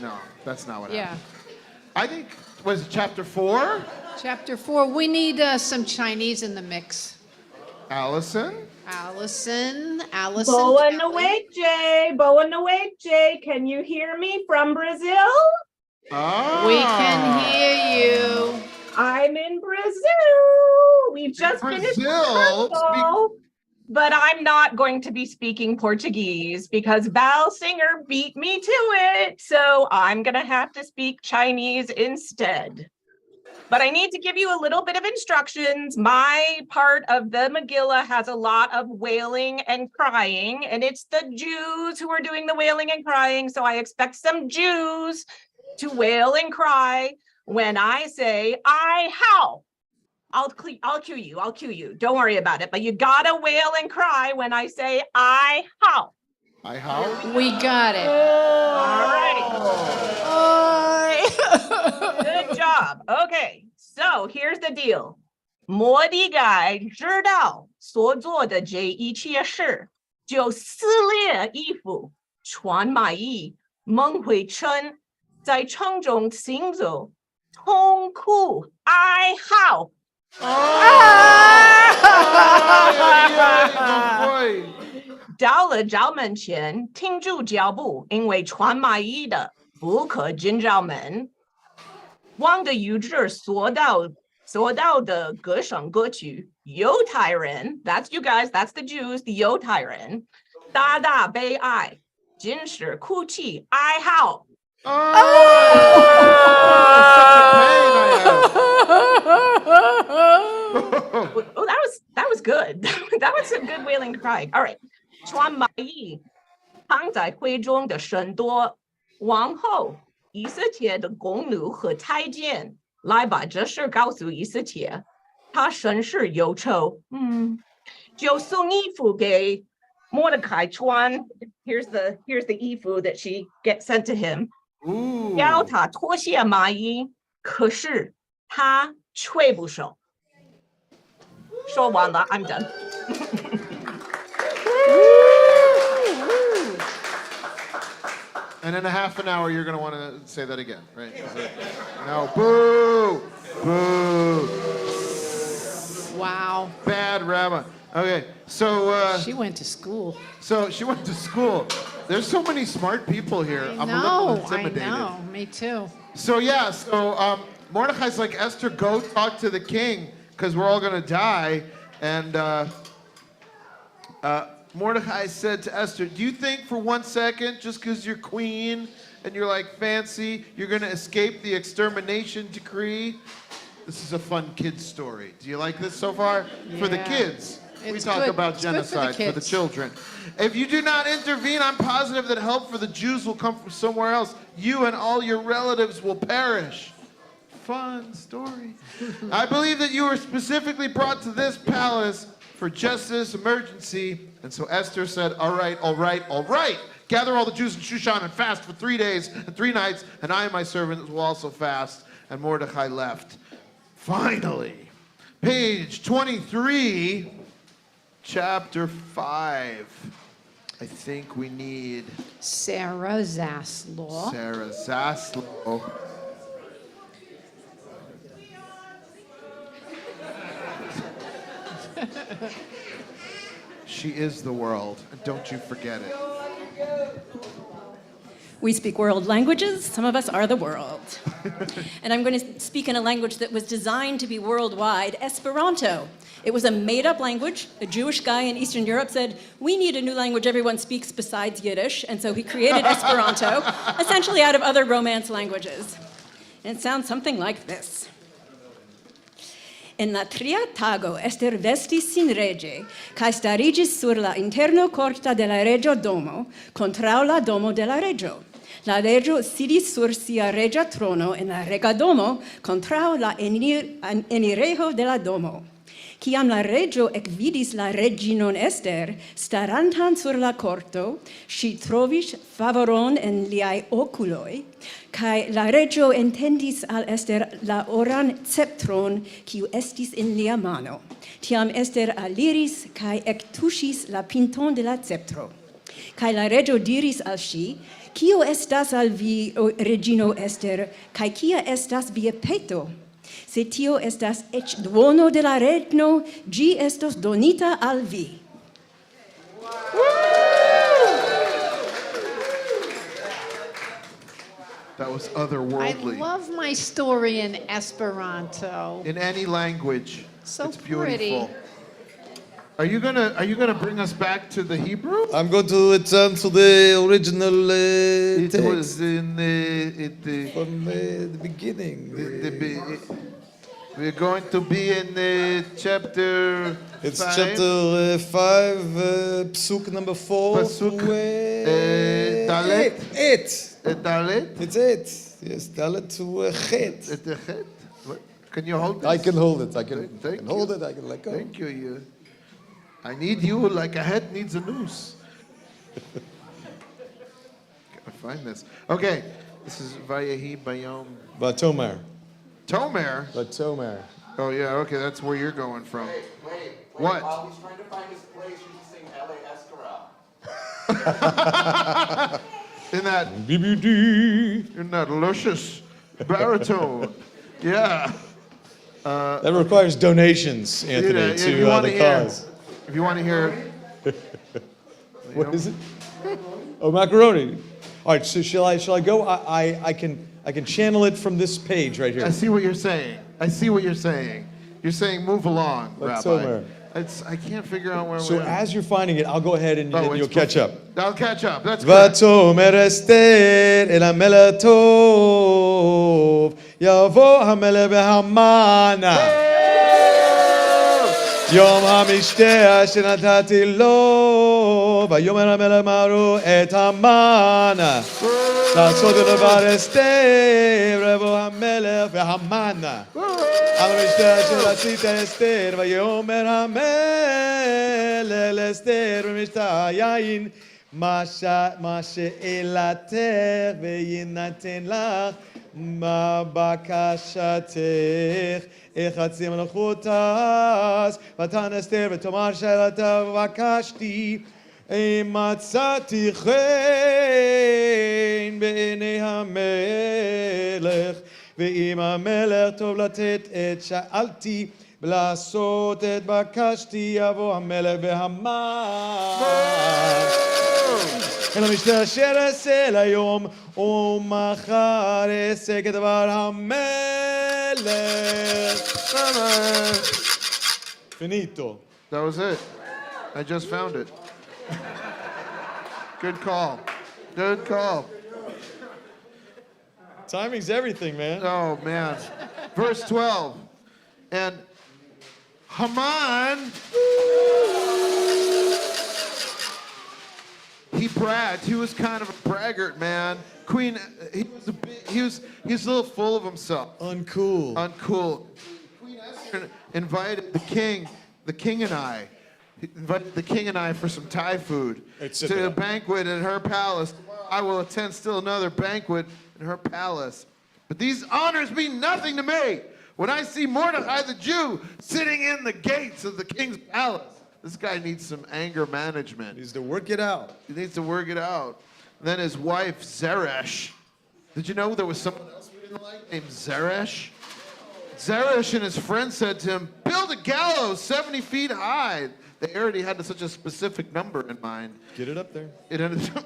S1: No, that's not what
S2: Yeah.
S1: happened. I think, was it chapter 4?
S2: Chapter 4. We need some Chinese in the mix.
S1: Allison?
S2: Allison.
S10: Boa noite, boa noite. Can you hear me from Brazil?
S1: Ah.
S2: We can hear you.
S10: I'm in Brazil. We've just finished
S1: Brazil?
S10: Brazil, but I'm not going to be speaking Portuguese because Val Singer beat me to it. So I'm going to have to speak Chinese instead. But I need to give you a little bit of instructions. My part of the Megillah has a lot of wailing and crying, and it's the Jews who are doing the wailing and crying. So I expect some Jews to wail and cry when I say, I howl. I'll cue you. Don't worry about it. But you gotta wail and cry when I say, I howl.
S1: I howl?
S2: We got it.
S10: All right. Good job. Okay, so here's the deal. 摩迪改知道所做的这一切事，就撕裂衣服，穿麻衣，蒙灰尘，在城中行走，痛哭哀嚎。到了窑门前，停住脚步，因为穿麻衣的不可进窑门。望着与之所到的歌声歌曲，犹太人 ，that's you guys, that's the Jews, the 犹太人，大大悲哀，尽是哭泣哀嚎。
S1: Oh, such a pain I have.
S10: Oh, that was good. That was a good wailing cry. All right. 穿麻衣，躺在会中的甚多王后、以色列的宫女和太监，来把这事告诉以色列，他甚是忧愁。就送衣服给Mordecai穿。Here's the ephod that she gets sent to him.
S1: Ooh.
S10: 要他脱下麻衣，可是他却不收。说完了 I'm done.
S1: And in a half an hour, you're going to want to say that again, right? No, boo! Boo!
S2: Wow.
S1: Bad rabbi. Okay, so
S2: She went to school.
S1: so she went to school. There's so many smart people here. I'm a
S2: No,
S1: little
S2: I
S1: intimidated.
S2: know. Me too.
S1: So yeah, so Mordecai's like, Esther, go talk to the king because we're all gonna die. And Mordecai said to Esther, do you think for 1 second, just because you're queen and you're like fancy, you're gonna escape the extermination decree? This is a fun kid's story. Do you like this so far? For the
S2: Yeah.
S1: kids. We
S2: It's
S1: talk
S2: good.
S1: about
S2: It's good for the
S1: genocide for the
S2: kids.
S1: children. If you do not intervene, I'm positive that help for the Jews will come from somewhere else. You and all your relatives will perish. Fun story. I believe that you were specifically brought to this palace for just this emergency. And so Esther said, all right, all right, all right. Gather all the Jews in Shushan and fast for 3 days and 3 nights, and I and my servants will also fast. And Mordecai left. Finally, page 23, chapter 5. I think we need
S2: Sarah Zaslow.
S1: Sarah Zaslow. She is the world, and don't you forget it.
S11: We speak world languages. Some of us are the world. And I'm going to speak in a language that was designed to be worldwide, Esperanto. It was a made-up language. A Jewish guy in Eastern Europe said, we need a new language everyone speaks besides Yiddish. And so he created Esperanto, essentially out of other Romance languages. And it sounds something like this. En la tria tago Ester vestis sin rege, cae starigis sur la interno corta de la regio domo, contrau la domo de la regio. La regio sidis sur sia regia trono en la rega domo, contrau la enirejo de la domo. Ciam la regio ecvidis la reginon Ester, starantan sur la corto, si trovis favoron en liai oculoi, cae la regio entendis al Ester la oran sceptron, quiu estis in lia mano. Tiam Ester aliris, cae ectuŝis la pinton de la sceptro. Cae la regio diris al si, Kio estas al vi, o regino Ester, cae kia estas via peto? Se tio estas ec duono de la regno, gi estos donita al vi.
S1: That was
S2: I
S1: otherworldly.
S2: love my story in Esperanto.
S1: In any language.
S2: So
S1: it's beautiful.
S2: pretty.
S1: Are you gonna bring us back to the Hebrew?
S12: I'm going to return to the original
S1: It
S12: text
S1: was in
S12: from the beginning.
S1: we're going to be in chapter.
S12: It's
S1: 5.
S12: chapter 5, psuk number 4.
S1: Pasuk,
S12: to,
S1: Dalet.
S12: 8.
S1: Dalet.
S12: It's 8. Yes, Dalet to Chet.
S1: Chet. Can you hold this?
S12: I can hold it. I can
S1: Thank
S12: hold
S1: you.
S12: it. I can let go.
S1: Thank you. I need you like a head needs a noose. Gotta find this. Okay, this is Vayehi Bayom.
S12: Batomer.
S1: Tomer.
S12: Batomer.
S1: Oh yeah, okay, that's where you're going from.
S8: Wait.
S1: What?
S8: While he's trying to find his place, you should sing L.A. Escora.
S1: In that
S12: BBD.
S1: in that luscious baritone. Yeah.
S12: That requires donations, Anthony,
S1: if
S12: to
S1: you wanna
S12: the
S1: hear-
S12: cause.
S1: If you want to hear,
S12: What is it? Oh, macaroni. All right. So shall I go? I can channel it from this page right here.
S1: I see what you're saying. You're saying move along,
S12: Like
S1: Rabbi.
S12: somewhere.
S1: I can't figure out where
S12: So
S1: we're at.
S12: as you're finding it, I'll go ahead and
S1: Oh,
S12: you'll
S1: it's
S12: catch up.
S1: I'll catch up. That's correct.
S12: ותאמר אסתר אל המלך טוב, יבוא המלך בהמנה. יום המשתה אשר נתתי לו, ויאמר המלך מהרו את המנה. לעשות את דבר אסתר, ויבוא המלך בהמנה. על המשתה אשר עשית אסתר, ויאמר המלך לאסתר במשתה היין, מה שאלתך ויינתן לך, מה בקשתך, החצי מלכות אז, ותען אסתר ותאמר שאלתה ובקשתי, אם מצאתי חן בעיני המלך, ואם המלך טוב לתת את שאלתי, ולעשות את בקשתי, יבוא המלך בהמן. אל המשתה אשר אעשה היום, ומחר אעשה כדבר המלך. Finito.
S1: That was it. I just found it. Good call. Good call.
S12: Timing's everything, man.
S1: Oh, man. Verse 12. And Haman, he bragged. He was kind of a braggart, man. Queen, he was a little full of himself.
S12: Uncool.
S1: Uncool. Queen Esther invited the king and I. Invited the king and I for some Thai food to a banquet at her palace. I will attend still another banquet in her palace. But these honors mean nothing to me. When I see Mordecai the Jew sitting in the gates of the king's palace, this guy needs some anger management.
S12: Needs to work it out.
S1: He needs to work it out. And then his wife, Zeresh. Did you know there was someone else we didn't like named Zeresh? Zeresh and his friend said to him, build a gallows 70 feet high. They already had such a specific number in mind.
S12: Get it up there.
S1: It ended up,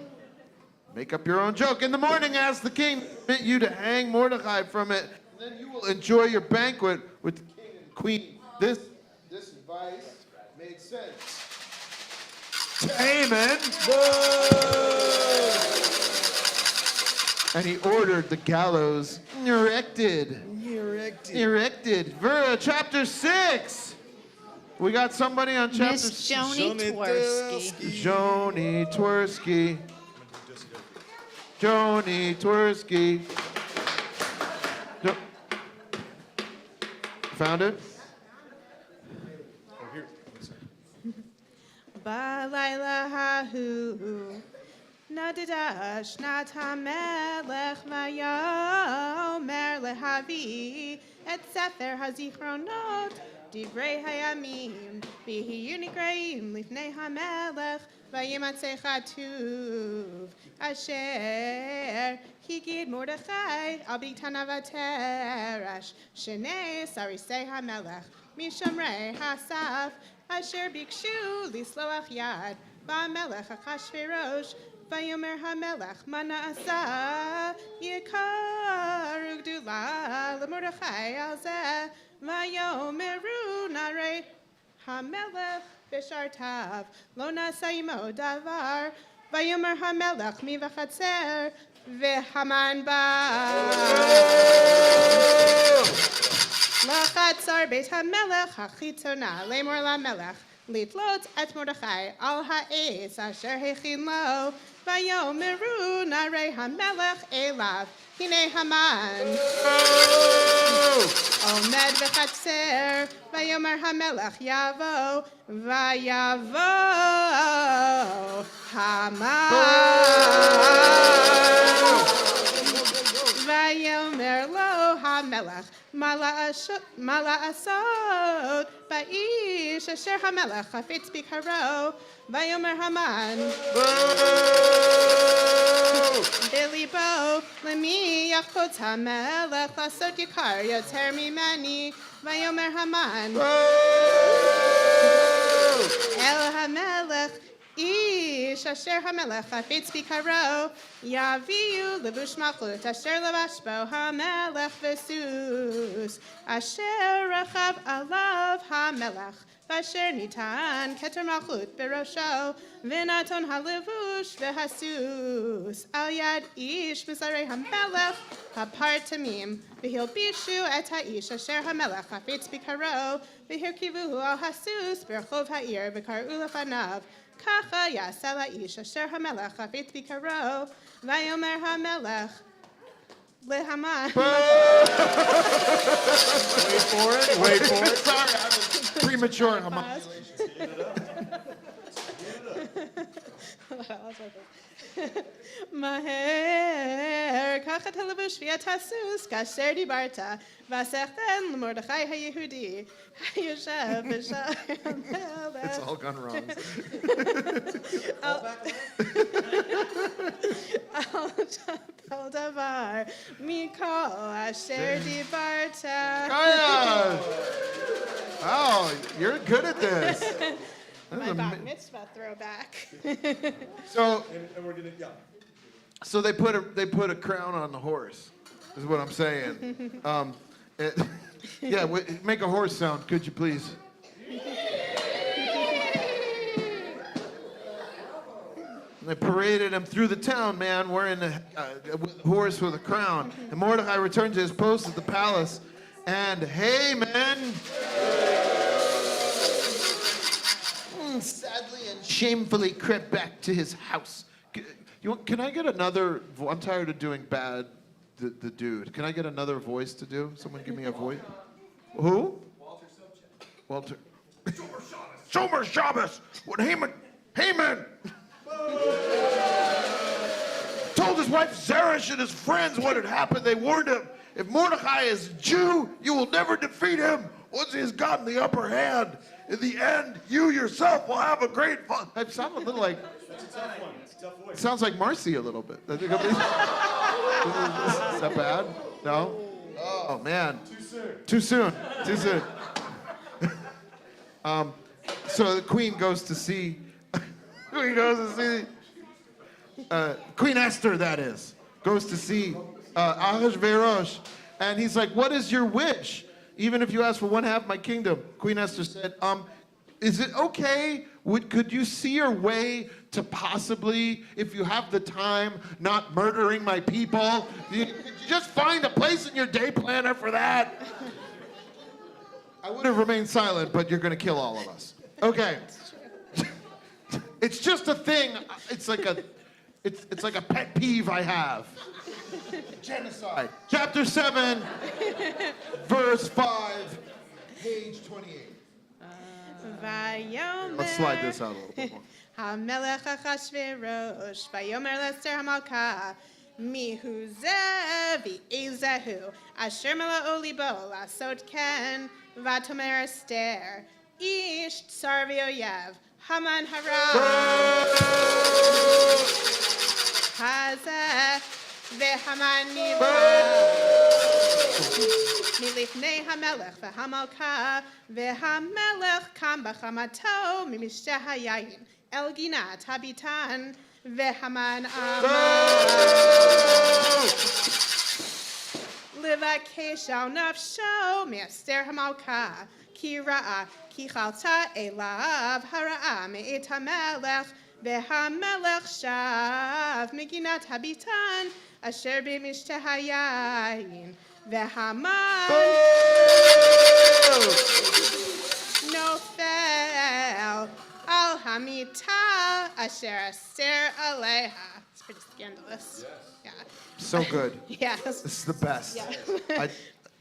S1: make up your own joke. In the morning, ask the king to permit you to hang Mordecai from it. And then you will enjoy your banquet with the king and queen. This advice made sense to Haman. And he ordered the gallows erected. Chapter 6. We got somebody on chapter
S2: Miss Joni Twersky.
S1: Joni Twersky. Joni Twersky. Found it?
S13: Balayla hahu nadadash nat hamelech vayomer lehavi et sefer hazichronot divrei hayamim bihi unikraim lifnei hamelech vayimatzei chatuv asher higid Mordechai al bigtana vaterash shenei sarisei hamelech mishamrei hasaf asher bikshu lisloach yad va'melech achashverosh vayomer hamelech mana asa yikaru gdula leMordechai al zeh vayomeru narei hamelech bishartav lo nasaimo davar vayomer hamelech mi v'chatzer v'haman Lachatzar beit hamelech hachitzona lemor lamelech litlot et Mordechai al ha'es asher hechin lo vayomeru narei hamelech elav hine Haman omed v'chatzer vayomer hamelech yavo vayavo Haman vayomer lo hamelech Mala asod ba'ish asher hamelech hafetz bikaro vayomer Haman Bilibo lemi yachpot hamelech lasot yikar yoter mimani vayomer Haman El hamelech Ish asher hamelech hafetz bikaro yaviu levush malchut asher levashbo hamelech v'sus asher rachav alav המלך, ואשר ניתן כתר מלכות בראשו, ונתון הלבוש והסוס על יד איש משרי המלך הפרטמים, והלבישו את האיש אשר המלך חפץ בקרו, והרכיבוהו על הסוס ברחוב העיר, וקראו לפניו. ככה יעשה לאיש אשר המלך חפץ בקרו, ויאמר המלך להמן.
S1: Wait for it. Sorry, I was premature.
S13: מהר, קח את הלבוש ואת הסוס כאשר דיברת, ועשכם למרדכי היהודי, היושב בשער המלך.
S1: It's all gone wrong.
S13: על דבר מכל אשר דיברת.
S1: Kaya! Oh, you're good at this.
S13: My bat mitzvah throwback.
S1: So they put a crown on the horse, is what I'm saying. Make a horse sound, could you please? And they paraded him through the town, man, wearing a horse with a crown. And Mordecai returned to his post at the palace. And Haman, sadly and shamefully, crept back to his house. Can I get another? I'm tired of doing bad, the dude. Can I get another voice to do? Someone give me a voice. Who? Walter. Shomer Shabbos. When Haman told his wife Zeresh and his friends what had happened, they warned him, if Mordecai is Jew, you will never defeat him once he has gotten the upper hand. In the end, you yourself will have a great fun. I sound a little like... That's a tough one. It's a tough voice. It sounds like Marcy a little bit. Is that bad? No? Oh, man. Too soon. So the queen goes to see... Queen Esther, that is, goes to see Ahasuerus, and he's like, what is your wish? Even if you ask for one half of my kingdom. Queen Esther said, is it okay? Could you see your way to possibly, if you have the time, not murdering my people? Could you just find a place in your day planner for that? I would have remained silent, but you're going to kill all of us. Okay. It's just a thing. It's like a pet peeve I have. Genocide. Chapter 7, verse 5, page 28. Let's slide this out a little bit more.
S13: המלך אחשוורוש, ויאמר לאסתר המלכה, מיהו זה ואיזהו, אשר מלאו ליבו לעשות כן, ותאמר אסתר, איש צר ואויב, המן הרע. הזה והמן מלפני המלך והמלכה, והמלך קם בחמתו ממשתה היין אל גינת הביתן, והמן אמר לבקש על נפשו מאסתר המלכה, כי ראה כי חלתה אליו הרעה מאת המלך, והמלך שב מגינת הביתן אשר במשתה היין, והמן נופל על המיטה אשר אסתר עליה. It's pretty scandalous. Yeah.
S1: So good.
S13: Yes.
S1: This is the best.
S13: Yeah.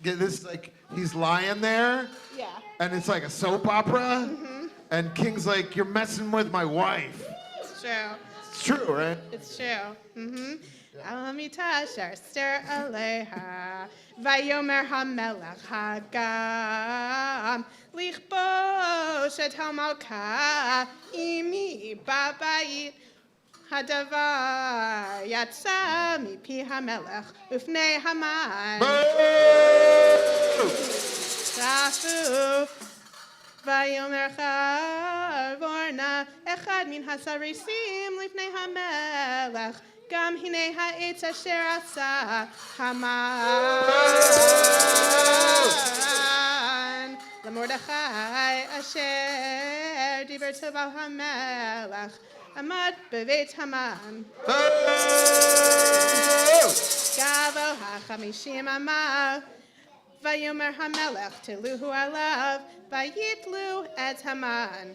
S1: This like he's lying there.
S13: Yeah.
S1: And it's like a soap opera. Mm-hmm. And King's like, you're messing with my wife.
S13: It's true.
S1: It's true, right?
S13: It's true. Mm-hmm. על המיטה אשר אסתר עליה, ויאמר המלך הגם לכבוש את המלכה, אמי בבית. הדבר יצא מפי המלך ופני המן. צפו ויאמר חבורנה אחד מן הסריסים לפני המלך, גם הנה העץ אשר עשה המן, למרדכי אשר דיבר טובה המלך עמד בבית המן. גבו 50 אמה ויאמר המלך תלוהו עליו ויתלו את המן.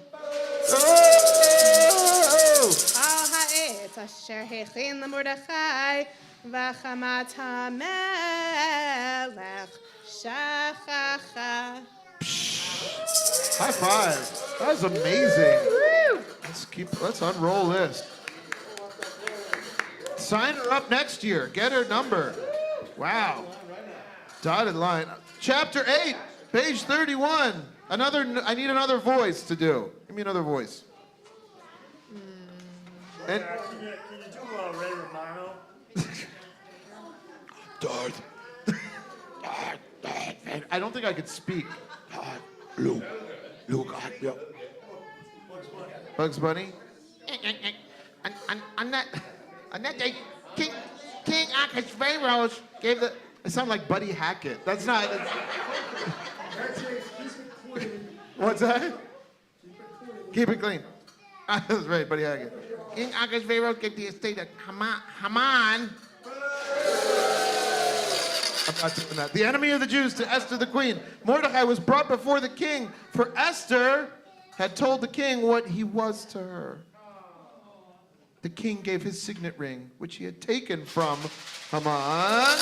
S13: על העץ אשר הכין למרדכי וחמת המלך שכחה.
S1: High five. That was amazing. Let's unroll this. Sign her up next year. Get her number. Wow. Dotted line. Chapter 8, page 31. I need another voice to do. Give me another voice. And,
S14: Can you do Ray Romano?
S1: Darth. I don't think I could speak. Luke, yeah. Bugs Bunny? On that day, King Ahasuerus gave the. I sound like Buddy Hackett. That's not. What's that? Keep it clean. That's right, Buddy Hackett. King Ahasuerus gave the estate of Haman. I'm not doing that. The enemy of the Jews to Esther the queen. Mordecai was brought before the king, for Esther had told the king what he was to her. The king gave his signet ring, which he had taken from Haman,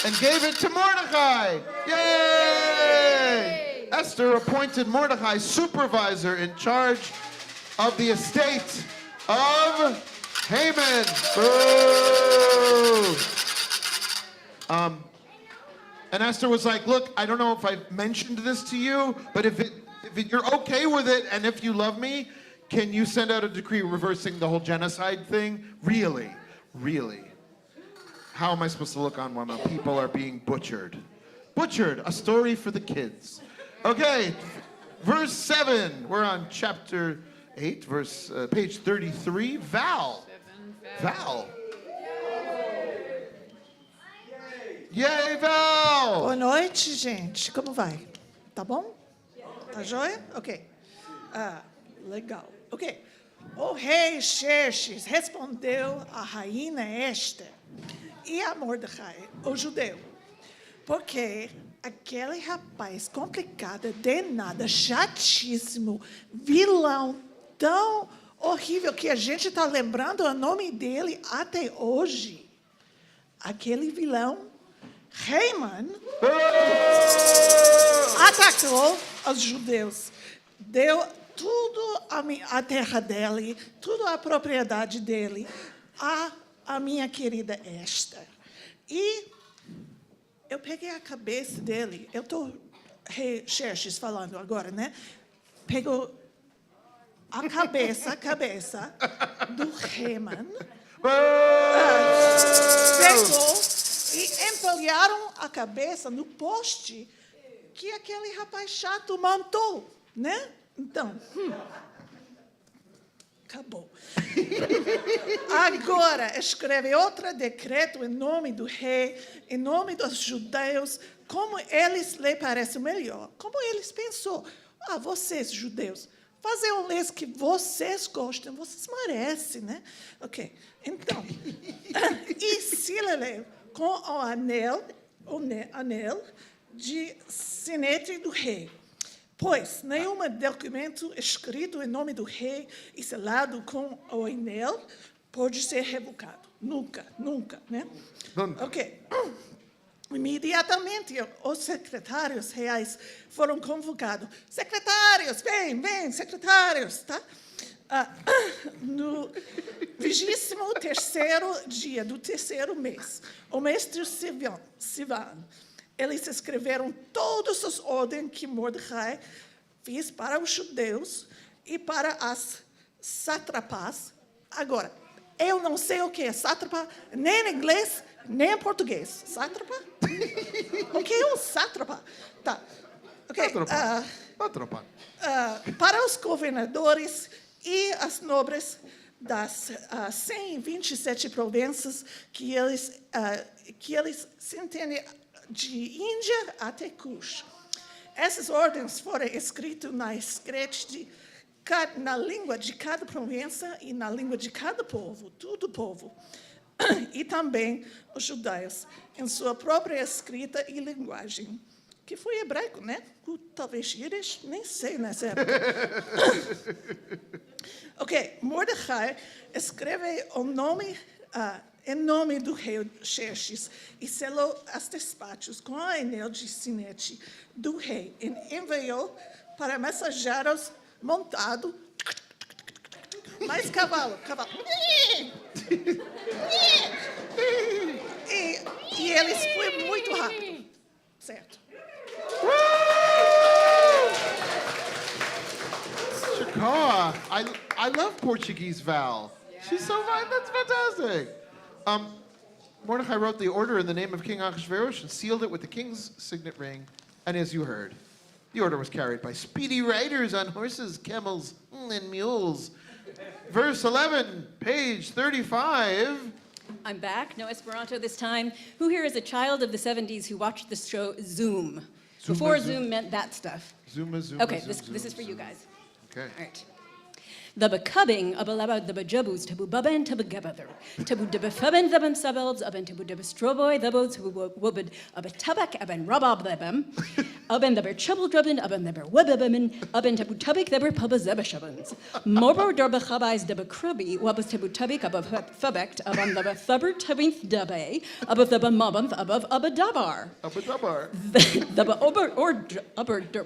S1: and gave it to Mordecai. Yay! Esther appointed Mordecai supervisor in charge of the estate of Haman. Boo! And Esther was like, look, I don't know if I mentioned this to you, but if you're okay with it and if you love me, can you send out a decree reversing the whole genocide thing? Really? Really? How am I supposed to look on when my people are being butchered? Butchered, a story for the kids. Okay, verse 7. We're on chapter 8, page 33. Val. Val. Yay, Val!
S15: Boa noite, gente. Como vai? Tá bom? Tá joia? Ok. Legal. Ok. O rei Xerxes respondeu à rainha Esther e a Mordecai, o judeu, porque aquele rapaz complicado, danado, chatíssimo, vilão, tão horrível que a gente está lembrando o nome dele até hoje. Aquele vilão Haman atacou os judeus, deu tudo a terra dele, tudo a propriedade dele a minha querida Esther. E eu peguei a cabeça dele, eu estou rei Xerxes falando agora, né? Pegou a cabeça do Haman, pegou e empalharam a cabeça no poste que aquele rapaz chato montou, né? Então, acabou. Agora, escreve outro decreto em nome do rei, em nome dos judeus, como eles lhe parecem melhor. Como eles pensou, vocês, judeus, fazer leis que vocês gostam, vocês merecem, né? Ok, então, e se lê com o anel de sinete do rei. Pois nenhum documento escrito em nome do rei e selado com o anel pode ser revocado. Nunca, né? Ok. Imediatamente, os secretários reais foram convocados. Secretários, vem, secretários, tá? No 23º dia do terceiro mês, o mês de Sivan, eles escreveram todas as ordens que Mordecai fez para os judeus e para as sátrapas. Agora, eu não sei o que é sátrapa, nem em inglês, nem em português. Sátrapa? O que é um sátrapa? Tá. Okay.
S1: Sátrapa.
S15: Para os governadores e as nobres das 127 províncias que eles se entendem de Índia até Cush. Essas ordens foram escritas na língua de cada província e na língua de cada povo, todo povo. E também os judeus, em sua própria escrita e linguagem, que foi hebraico, né? Talvez Yiddish, nem sei nessa época. Ok, Mordecai escreve o nome, em nome do rei Xerxes e selou as despachos com o anel de sinete do rei e enviou para mensageiros montados, mais cavalo. E eles foram muito rápido, certo?
S1: Shakoa, I love Portuguese Val. She's so fine. That's fantastic. Mordecai wrote the order in the name of King Ahasuerus and sealed it with the king's signet ring. And as you heard, the order was carried by speedy riders on horses, camels, and mules. Verse 11, page 35.
S11: I'm back, no Esperanto this time. Who here is a child of the 70s who watched the show Zoom? Before Zoom meant that stuff.
S1: Zoom.
S11: Okay, this is for you guys.
S1: Okay.
S11: All right. The becubbing of a laba the bejabus tabu baben tabu gabother tabu de befuben them suburbs of tabu de bestroboy the boats who would of a tabak aben rabab them aben the ber trouble drubbin aben the ber webbemen aben tabu tabik the ber pubba zebeshabans mobor derbechabais de becrubi wabas tabu tabik above fubect aben the thubber tabinth dabe above the mobanth above abadabar the ober or upper the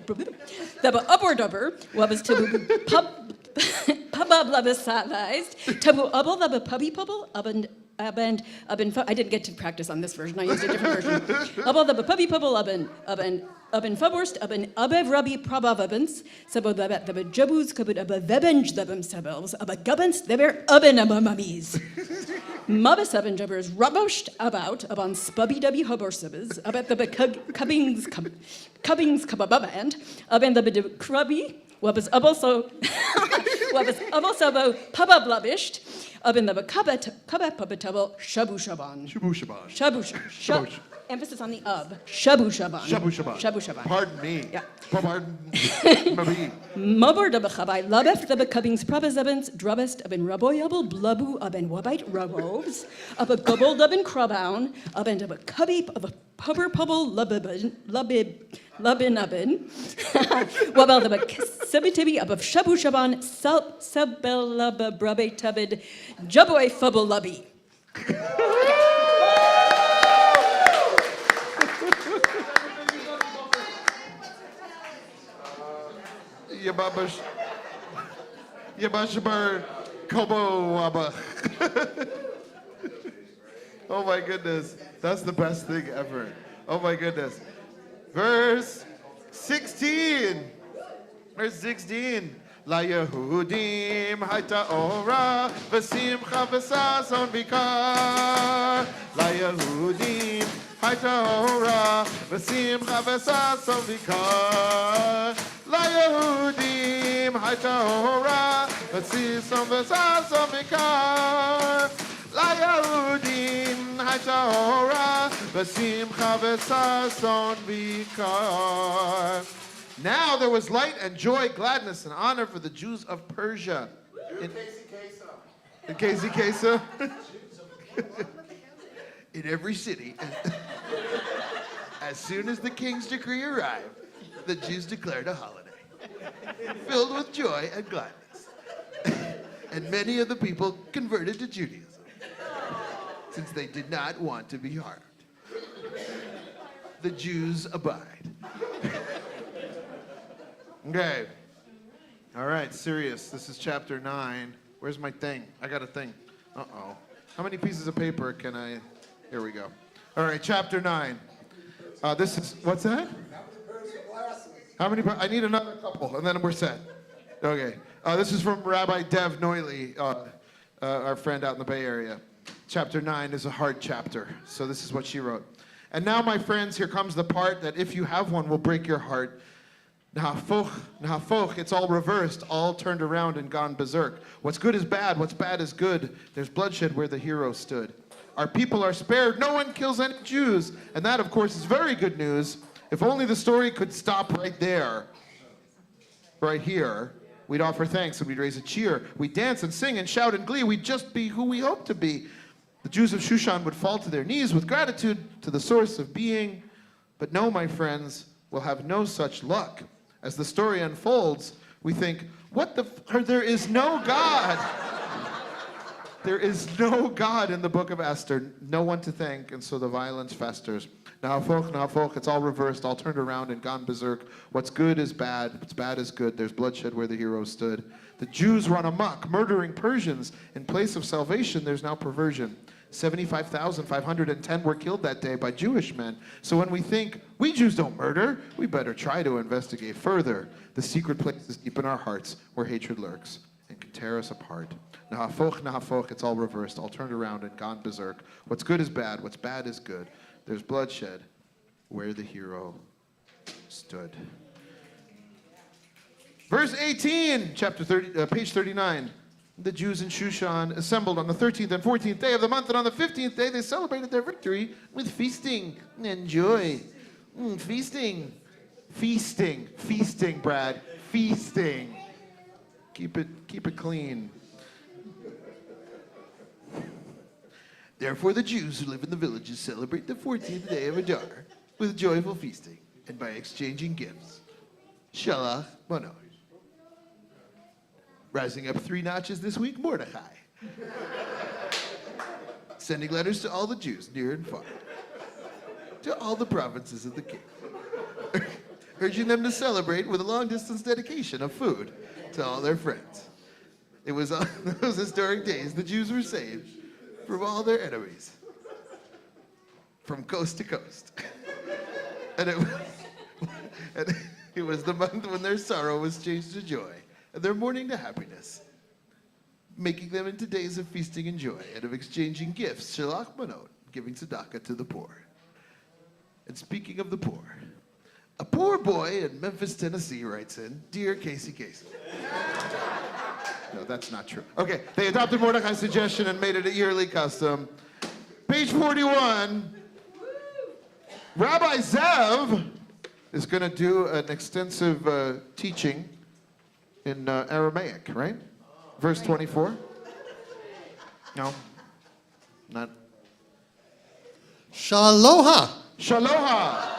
S11: upper dubber wabas tabu pub Pubub labisalized, tabu ubble the pubby pubble, abend, I didn't get to practice on this version, I used a different version. Ubble the pubby pubble, abend fuborst, abev rabbi probavabens, sabo the jabus kabud abavenge themselves, abagubens, they were mummies. Mabas jabbers ruboshed about upon spubby w hoborsibes, about the cubbings kababand, abend the crubby. Was also pubablavished up in the kabababitable shabu shaban. Emphasis on the shabu shaban.
S1: Pardon me.
S11: Yeah.
S1: Pardon me.
S11: Mobor de bechabai labef the becubbings probazabens drubest abin raboyable blabu abin wabite robobs up a gobble dubin crabown abin of a cubby of a pubber pubble labin wabel the sebitibi above shabu shaban sabelaba brabe tubid juboy fubble lubby.
S1: Yabashabar Kobo Waba. Oh my goodness. That's the best thing ever. Oh my goodness. Verse 16. Verse 16. La Yehudim Haita Ora V'simcha V'sason Bikar. La Yehudim Haita Ora V'simcha V'sason Bikar. La Yehudim Haita Ora V'sason V'sason Bikar. La Yehudim Haita Ora V'simcha V'sason Bikar. Now there was light and joy, gladness and honor for the Jews of Persia. In Casey Kesa. In every city. As soon as the king's decree arrived, the Jews declared a holiday, filled with joy and gladness. And many of the people converted to Judaism, since they did not want to be harmed. The Jews abide. Okay. All right, serious. This is chapter 9. Where's my thing? I got a thing. Uh-oh. How many pieces of paper can I... Here we go. All right, chapter 9. This is... What's that? How many... I need another couple, and then we're set. Okay. This is from Rabbi Dev Noiley, our friend out in the Bay Area. Chapter 9 is a hard chapter, so this is what she wrote. And now, my friends, here comes the part that if you have one will break your heart. Nahafoch, it's all reversed, all turned around and gone berserk. What's good is bad, what's bad is good. There's bloodshed where the hero stood. Our people are spared, no one kills any Jews. And that, of course, is very good news. If only the story could stop right there, right here. We'd offer thanks and we'd raise a cheer. We'd dance and sing and shout in glee. We'd just be who we hope to be. The Jews of Shushan would fall to their knees with gratitude to the source of being. But no, my friends, we'll have no such luck. As the story unfolds, we think, there is no God. There is no God in the book of Esther, no one to thank, and so the violence festers. Nahafoch, it's all reversed, all turned around and gone berserk. What's good is bad, what's bad is good. There's bloodshed where the heroes stood. The Jews run amok, murdering Persians. In place of salvation, there's now perversion. 75,510 were killed that day by Jewish men. So when we think, we Jews don't murder, we better try to investigate further. The secret place is deep in our hearts, where hatred lurks and can tear us apart. Nahafoch, it's all reversed, all turned around and gone berserk. What's good is bad, what's bad is good. There's bloodshed where the hero stood. Verse 18, chapter 30, page 39. The Jews in Shushan assembled on the 13th and 14th day of the month, and on the 15th day they celebrated their victory with feasting and joy. Feasting, Brad, feasting. Keep it clean. Therefore the Jews who live in the villages celebrate the 14th day of Adar with joyful feasting and by exchanging gifts. Shalach Mano. Rising up 3 notches this week, Mordechai. Sending letters to all the Jews, near and far. To all the provinces of the king. Urging them to celebrate with a long-distance dedication of food to all their friends. It was on those historic days the Jews were saved from all their enemies. From coast to coast. And it was the month when their sorrow was changed to joy, and their mourning to happiness, making them into days of feasting and joy, and of exchanging gifts, shalach manot, giving tzedakah to the poor. And speaking of the poor, a poor boy in Memphis, Tennessee writes in, Dear Casey. No, that's not true. Okay, they adopted Mordechai's suggestion and made it a yearly custom. Page 41, Rabbi Zev is going to do an extensive teaching in Aramaic, right? Verse 24. No, not.
S16: Shaloha.
S1: Shaloha.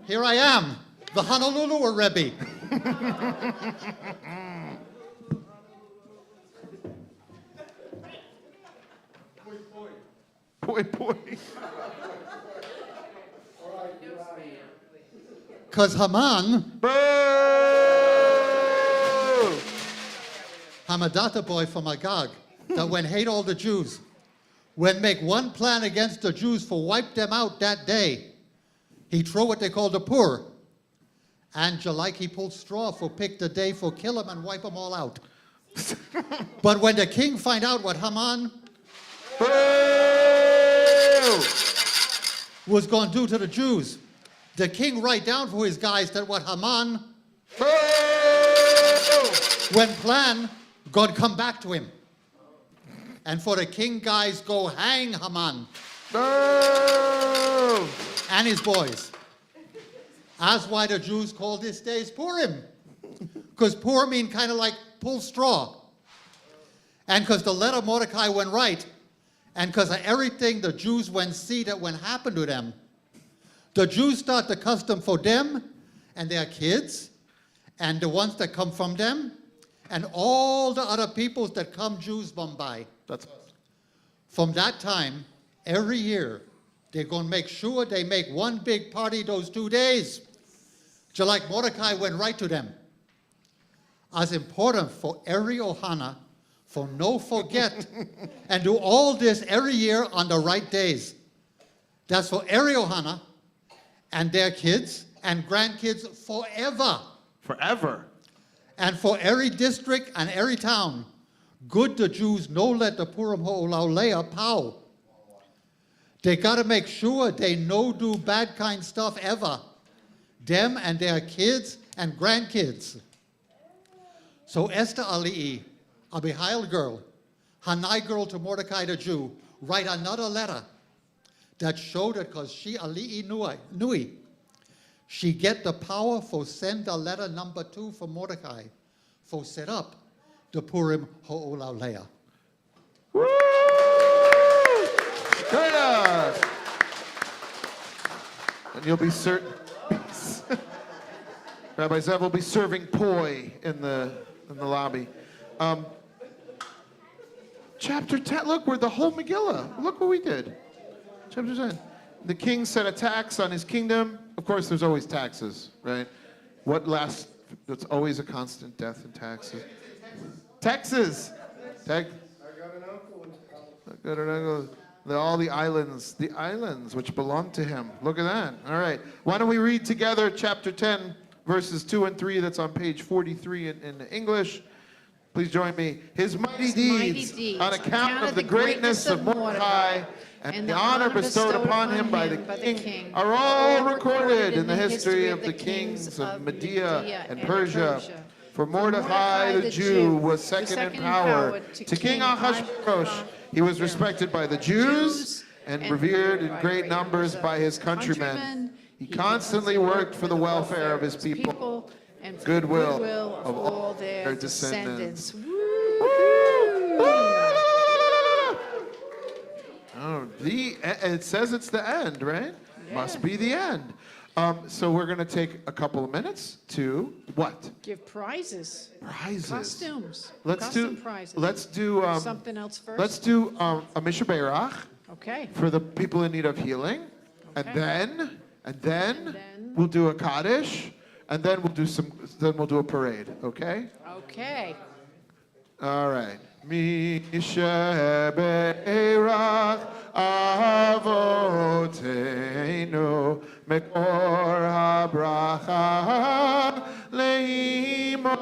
S16: Here I am, the Honolulu Rebbe.
S1: Boy.
S16: Because Haman, Hamadata boy from Agag, that when hate all the Jews, when make one plan against the Jews for wipe them out that day, he throw what they call the pur. And like he pulled straw for pick the day for kill them and wipe them all out. But when the king find out what Haman was going to do to the Jews, the king write down for his guys that what Haman when plan, God come back to him. And for the king guys go hang Haman and his boys. That's why the Jews call this day Purim. Because Purim mean kind of like pull straw. And because the letter Mordecai went right, and because of everything the Jews went see that went happen to them, the Jews start the custom for them and their kids and the ones that come from them and all the other peoples that come Jews by. From that time, every year, they're going to make sure they make one big party those 2 days. Just like Mordecai went right to them. As important for every Ohana, for no forget, and do all this every year on the right days. That's for every Ohana and their kids and grandkids forever.
S1: Forever.
S16: And for every district and every town. Good the Jews no let the Purim Ho'olaulea pow. They got to make sure they no do bad kind stuff ever. Them and their kids and grandkids. So Esther Ali'i, Abihail girl, Hanai girl to Mordecai the Jew, write another letter that showed it because she ali'i nui. She get the power for send the letter number 2 for Mordecai, for set up the Purim Ho'olauleah.
S1: Woo! Good. And you'll be certain. Rabbi Zev will be serving poi in the lobby. Chapter 10. Look, we're the whole Megillah. Look what we did. Chapter 10. The king set a tax on his kingdom. Of course, there's always taxes, right? What lasts? That's always a constant, death and taxes. Taxes. I got an uncle. All the islands which belong to him. Look at that. All right. Why don't we read together chapter 10, verses 2 and 3. That's on page 43 in English. Please join me. His mighty deeds on account of the greatness of Mordecai and the honor bestowed upon him by the king are all recorded in the history of the kings of Media and Persia. For Mordecai the Jew was second in power to King Ahasuerus. He was respected by the Jews and revered in great numbers by his countrymen. He constantly worked for the welfare of his people and goodwill of all their descendants. Oh, it says it's the end, right? Yeah. Must be the end. So we're going to take a couple of minutes to what?
S2: Give prizes.
S1: Prizes.
S2: Costumes.
S1: Let's do
S2: something else first.
S1: Let's do a Misha Beirach.
S2: Okay.
S1: For the people in need of healing,
S2: Okay.
S1: and then we'll do a Kaddish, and then we'll do a parade. Okay.
S2: Okay.
S1: All right. Misha Beirach Avotenu Mekor HaBracha Leimotenu.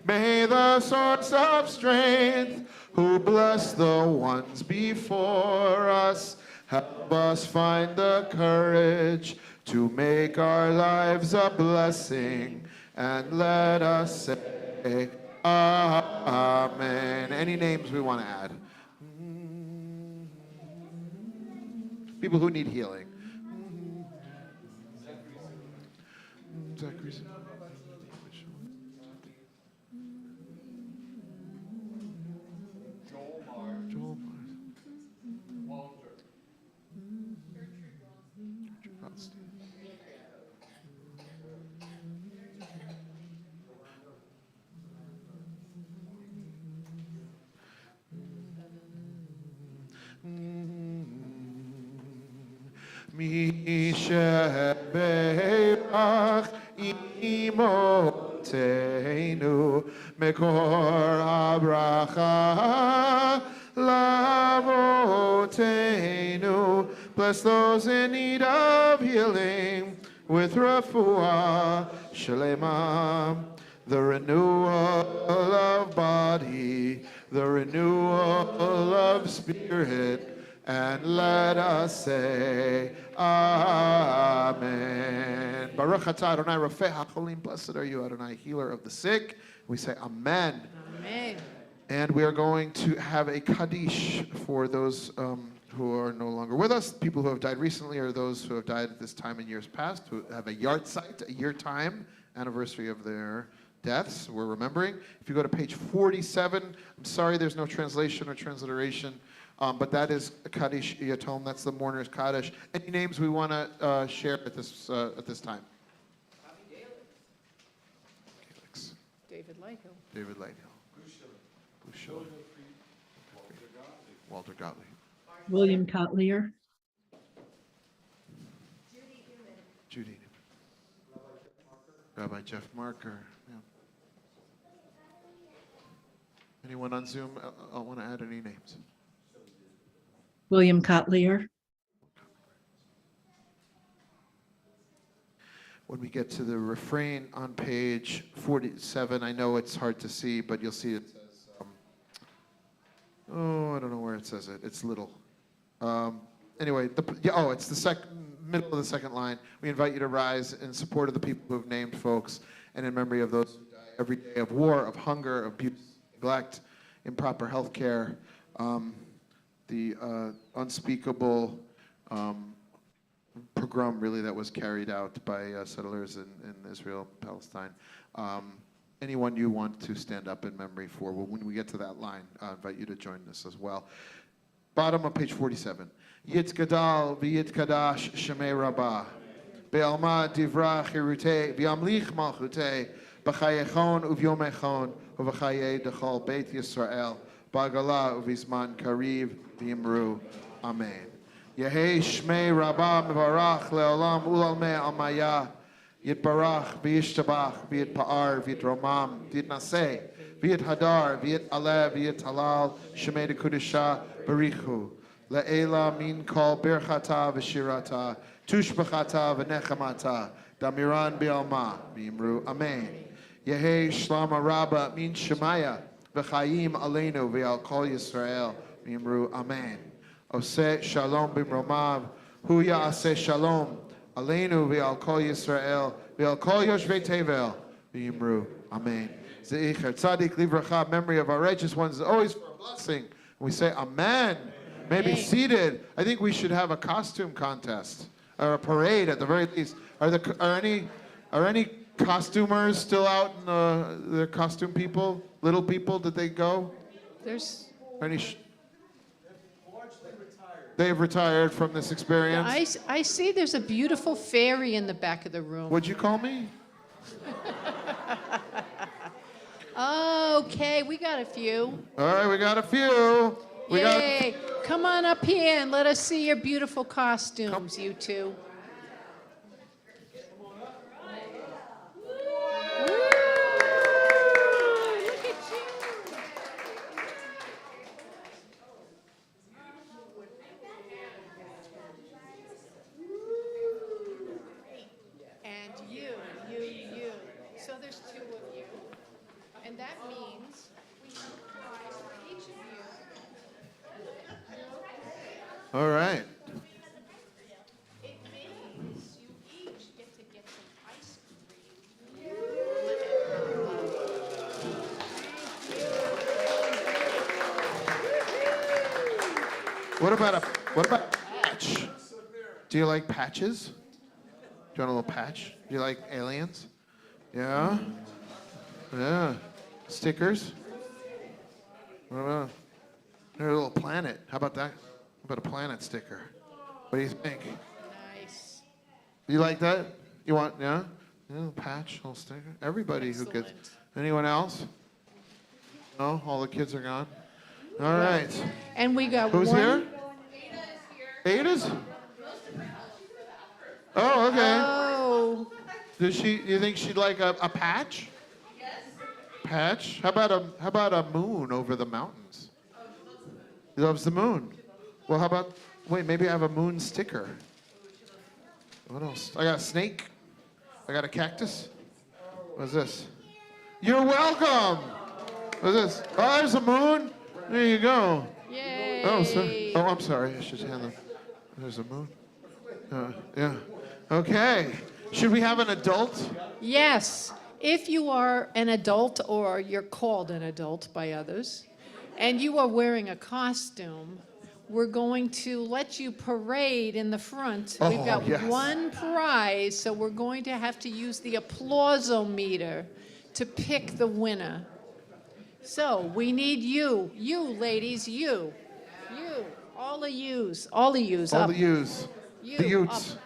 S1: May the source of strength who bless the ones before us help us find the courage to make our lives a blessing, and let us say Amen. Any names we want to add? People who need healing. Zachary's. Joel Mars. Walter. Misha Beirach Imotenu Mekor HaBracha Lavotenu. Bless those in need of healing with refuah shalema, the renewal of body, the renewal of spirit, and let us say Amen. Baruch atah Adonai Rafeh HaCholim. Blessed are you, Adonai, healer of the sick. We say Amen.
S2: Amen.
S1: And we are going to have a Kaddish for those who are no longer with us, people who have died recently, or those who have died at this time in years past, who have a yahrzeit, a year time anniversary of their deaths. We're remembering. If you go to page 47, I'm sorry there's no translation or transliteration, but that is Kaddish Yatom. That's the mourner's Kaddish. Any names we want to share at this time? Felix.
S2: David Lighthill.
S1: David Lighthill. Bouchard. Walter Gottlieb.
S17: William Cotlier.
S1: Judy. Rabbi Jeff Marker. Yeah. Anyone on Zoom want to add any names?
S17: William Cotlier.
S1: When we get to the refrain on page 47, I know it's hard to see, but you'll see it says, I don't know where it says it. It's little. Anyway, it's the middle of the second line. We invite you to rise in support of the people who have named folks and in memory of those who die every day of war, of hunger, of abuse, neglect, improper health care. the unspeakable pogrom, really, that was carried out by settlers in Israel, Palestine. Anyone you want to stand up in memory for? Well, when we get to that line, I invite you to join us as well. Bottom of page 47. Yitzgadal v'yitkadash shemei rabbah. Be'alma divra chirute v'yamlich malchute b'chayechon uvyomechon u'v'chaye dechol Beit Yisrael b'agala uvizman kariv v'imru. Amen. Yehei shmei rabbah mevarach le'olam ulalmei almaya yitbarach v'yishtabach v'yitpa'ar v'yitromam v'yitnaseh v'yithadar v'yitalev v'yithalal shemei dekudisha barichu le'ela min kol birchata v'shirata tushbachata v'nechamata damiran bi'alma v'imru. Amen. Yehei shlama rabba min shemaya v'chayim aleinu v'al kol Yisrael v'imru. Amen. Oseh shalom b'mromav hu ya'aseh shalom aleinu v'al kol Yisrael v'al kol yoshvei tevel v'imru. Amen. Ze'icher tzadik livracha, memory of our righteous ones is always for a blessing. We say amen. May be seated. I think we should have a costume contest or a parade at the very least. Are any costumers still out in the costume people? Little people, did they go?
S2: There's.
S1: They've retired from this experience.
S2: I see there's a beautiful fairy in the back of the room.
S1: What'd you call me?
S2: Okay, we got a few.
S1: All right, we got a few.
S2: Yay! Come on up here and let us see your beautiful costumes, you two. And you. So there's two of you. And that means we have a prize for each of you.
S1: All right.
S2: It means you each get to get some ice cream.
S1: What about a patch? Do you like patches? Do you want a little patch? Do you like aliens? Yeah? Yeah. Stickers? What about a little planet? How about that? How about a planet sticker? What do you think?
S2: Nice.
S1: You like that? You want, yeah? A little patch, a little sticker? Everybody who gets. Anyone else? No? All the kids are gone? All right.
S2: And we got
S1: Who's
S2: one.
S1: here? Ada's? Oh, okay.
S2: Oh.
S1: You think she'd like a patch? Yes. Patch? How about a moon over the mountains? He loves the moon. Well, how about, wait, maybe I have a moon sticker. What else? I got a snake. I got a cactus. What's this? You're welcome. What's this? Oh, there's a moon. There you go.
S2: Yay.
S1: Oh, sorry. Oh, I'm sorry. I should hand them. There's a moon. Yeah. Okay. Should we have an adult?
S2: Yes. If you are an adult or you're called an adult by others, and you are wearing a costume, we're going to let you parade in the front.
S1: Oh,
S2: We've got
S1: yes.
S2: one prize, so we're going to have to use the applausometer to pick the winner. So we need you ladies, you, all of yous,
S1: All
S2: up.
S1: the yous.
S2: You,
S1: The youths.
S2: up.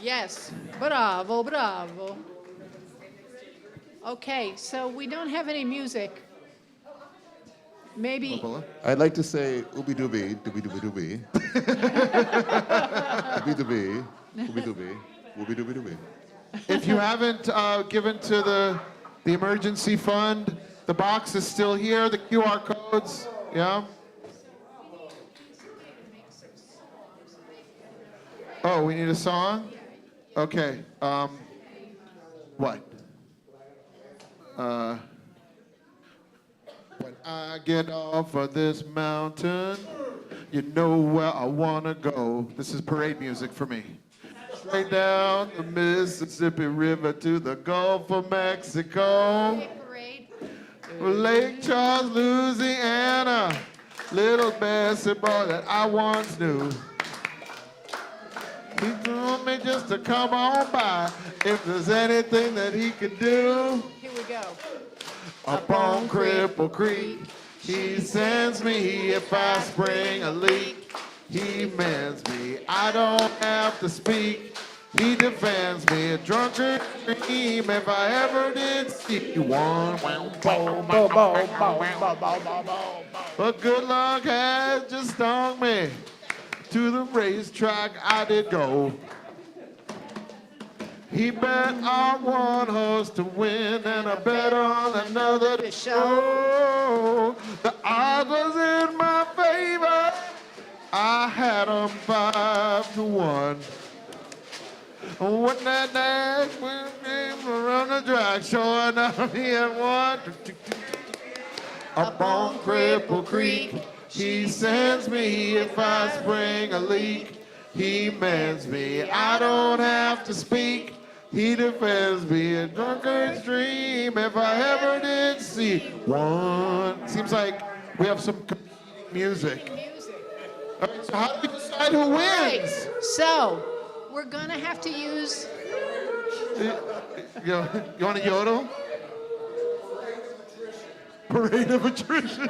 S2: Yes, bravo. Okay, so we don't have any music. Maybe.
S8: I'd like to say ooby dooby, dooby dooby dooby. Ooby dooby, ooby dooby, ooby dooby dooby.
S1: If you haven't given to the emergency fund, the box is still here, the QR codes, yeah? Oh, we need a song? Okay, what? When I get off of this mountain, you know where I wanna go. This is parade music for me. Straight down the Mississippi River to the Gulf of Mexico. Lake Charles, Louisiana. little basketball that I once knew. He told me just to come on by if there's anything that he could do.
S2: Here we go.
S1: Up on Cripple Creek, he sends me if I spring a leak. He mends me, I don't have to speak. He defends me, a drunkard dream if I ever did see one. But good luck has just stung me. To the racetrack I did go. He bet on one horse to win, and I bet on another to show. The odds was in my favor. I had 'em 5-1. When that next one came around the track, sure enough he had won. Up on Cripple Creek, he sends me if I spring a leak. He mends me, I don't have to speak. He defends me, a drunkard's dream if I ever did see one. Seems like we have some competing music. All right, so how do we decide who wins?
S2: Right. So, we're going to have to use...
S1: You want to yodel? Parade of attrition.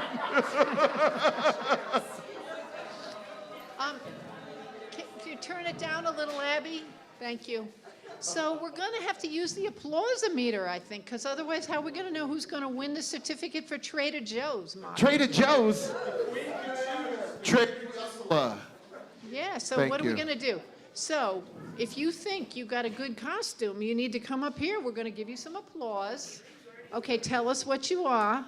S2: Can you turn it down a little, Abby? Thank you. So we're going to have to use the applause-o-meter, I think, because otherwise how are we going to know who's going to win the certificate for Trader Joe's, Mark?
S1: Trader Joe's?
S2: Yeah, so
S1: Thank
S2: what are we
S1: you.
S2: going to do? So if you think you got a good costume, you need to come up here. We're going to give you some applause. Okay, tell us what you are.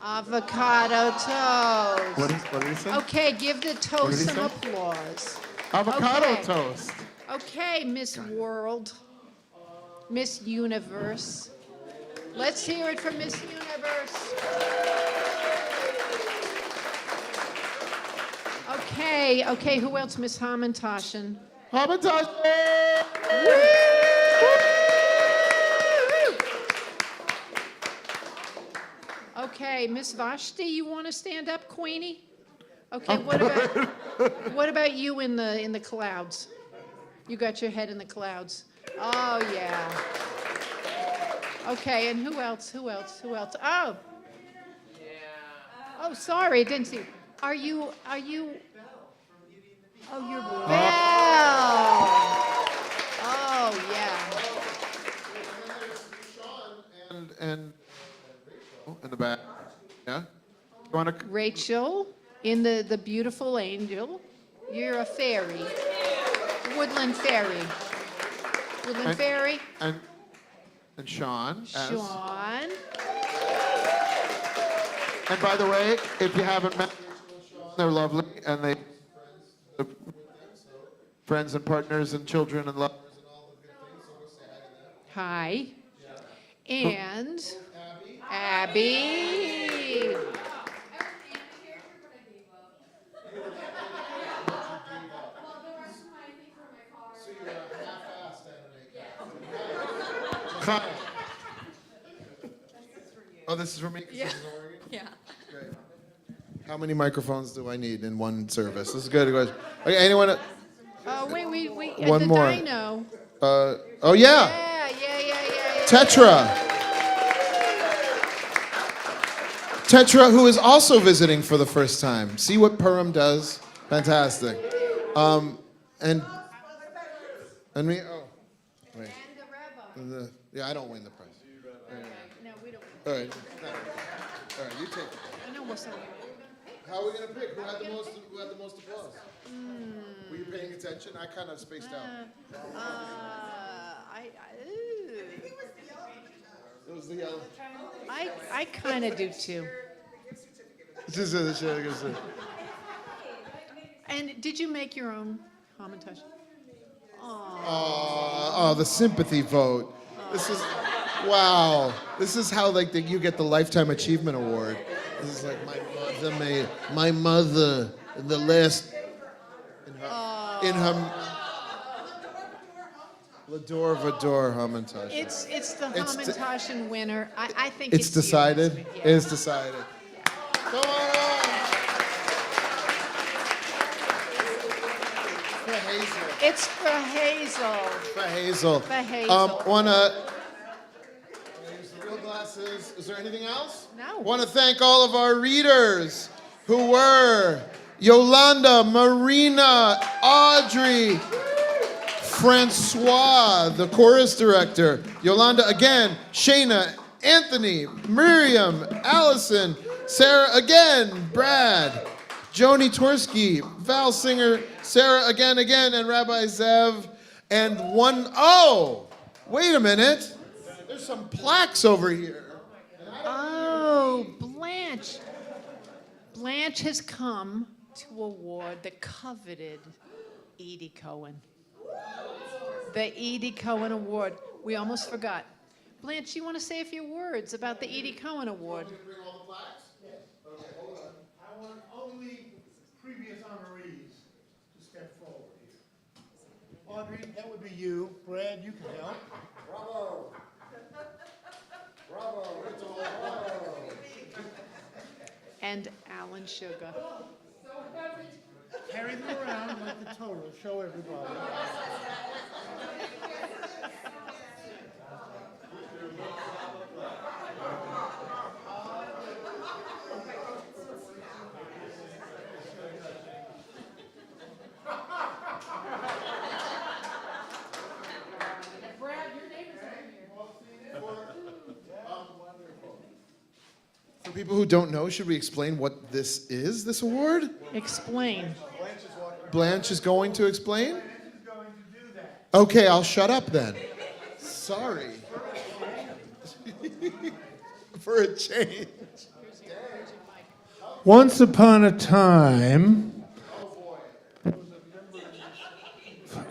S2: Avocado toast.
S1: What did he say?
S2: Okay, give the
S1: What did
S2: toast
S1: he
S2: some
S1: say?
S2: applause.
S1: Avocado
S2: Okay.
S1: toast.
S2: Okay, Miss World, Miss Universe. Let's hear it from Miss Universe. Okay, who else? Miss Hamantashen. Okay, Miss Vashti, you want to stand up, Queenie? Okay, what about you in the clouds? You got your head in the clouds. Oh yeah. Okay, and who else? Oh. Oh, sorry, didn't see. Are you? Oh, you're Belle. Oh yeah.
S1: And in the back. Yeah? You want to?
S2: Rachel, in the beautiful angel. You're a fairy. Woodland fairy. Woodland fairy.
S1: And Sean. as-
S2: Sean.
S1: And by the way, if you haven't met them, they're lovely, and they friends and partners and children and lovers and all the good things. So we'll say hi to them.
S2: Hi. And Abby.
S1: Hi. Oh, this is for me? 'Cause
S18: Yeah.
S1: this is Oregon?
S18: Yeah.
S1: Great. How many microphones do I need in one service? This is good. Okay, anyone?
S2: Wait.
S1: One
S2: the
S1: more.
S2: dino.
S1: Oh, yeah.
S2: Yeah.
S1: Tetra. Tetra, who is also visiting for the first time. See what Purim does? Fantastic. And me? Oh, wait. Yeah, I don't win the prize.
S2: No, we don't.
S1: All right. All right, you take it.
S2: I know what's up.
S1: How are we going to pick? Who had the most applause? Were you paying attention? I kind of spaced out. It was the yellow.
S2: I kind of do too. And did you make your own Hamantash?
S1: Oh, the sympathy vote. This is, wow. This is how you get the Lifetime Achievement Award. This is like my mother, the last, in her, Lador Vador Hamantash.
S2: It's the Hamantashen winner. I think
S1: It's decided?
S2: you. Yeah.
S1: It's decided. Come on up. For Hazel.
S2: It's for Hazel.
S1: For Hazel.
S2: For Hazel.
S1: Wanna use the real glasses. Is there anything else?
S2: No.
S1: Want to thank all of our readers who were Yolanda, Marina, Audrey, Francois, the chorus director, Yolanda again, Shayna, Anthony, Miriam, Allison, Sarah again, Brad, Joni Tversky, Val Singer, Sarah again, and Rabbi Zev, and wait a minute. There's some plaques over here.
S2: Oh, Blanche. Blanche has come to award the coveted Edie Cohen. The Edie Cohen Award. We almost forgot. Blanche, you want to say a few words about the Edie Cohen Award?
S18: I want only previous honorees to step forward here. Audrey, that would be you. Brad, you can help. Bravo. Bravo. Bravo.
S2: And Alan Sugar.
S18: Carry them around like the total. Show everybody.
S1: For people who don't know, should we explain what this is, this award?
S2: Explain.
S1: Blanche is going to explain? Okay, I'll shut up then. Sorry. For a change.
S18: Once upon a time,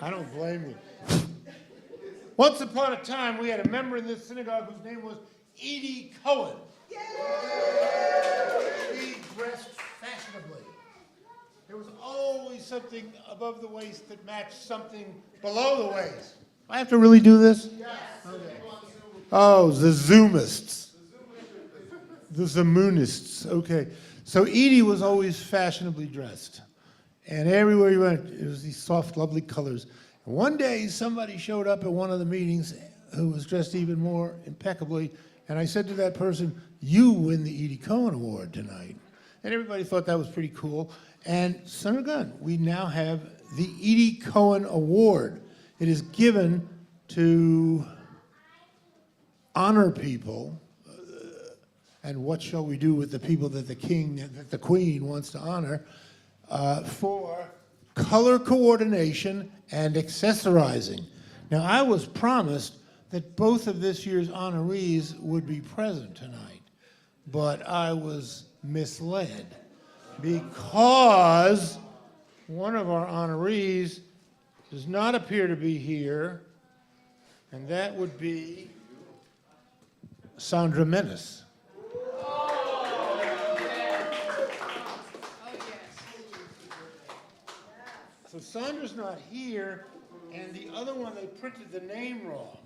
S18: I don't blame you. Once upon a time, we had a member in this synagogue whose name was Edie Cohen. He dressed fashionably. There was always something above the waist that matched something below the waist. Do I have to really do this? Yes. Okay. Oh, the Zoomists. The Zamoonists. Okay. So Edie was always fashionably dressed. And everywhere you went, it was these soft, lovely colors. And one day, somebody showed up at one of the meetings who was dressed even more impeccably. And I said to that person, "You win the Edie Cohen Award tonight." And everybody thought that was pretty cool. And son of a gun, we now have the Edie Cohen Award. It is given to honor people. And what shall we do with the people that the queen wants to honor? For color coordination and accessorizing. Now, I was promised that both of this year's honorees would be present tonight, but I was misled because one of our honorees does not appear to be here, and that would be Sandra Menace. So Sandra's not here, and the other one, they printed the name wrong.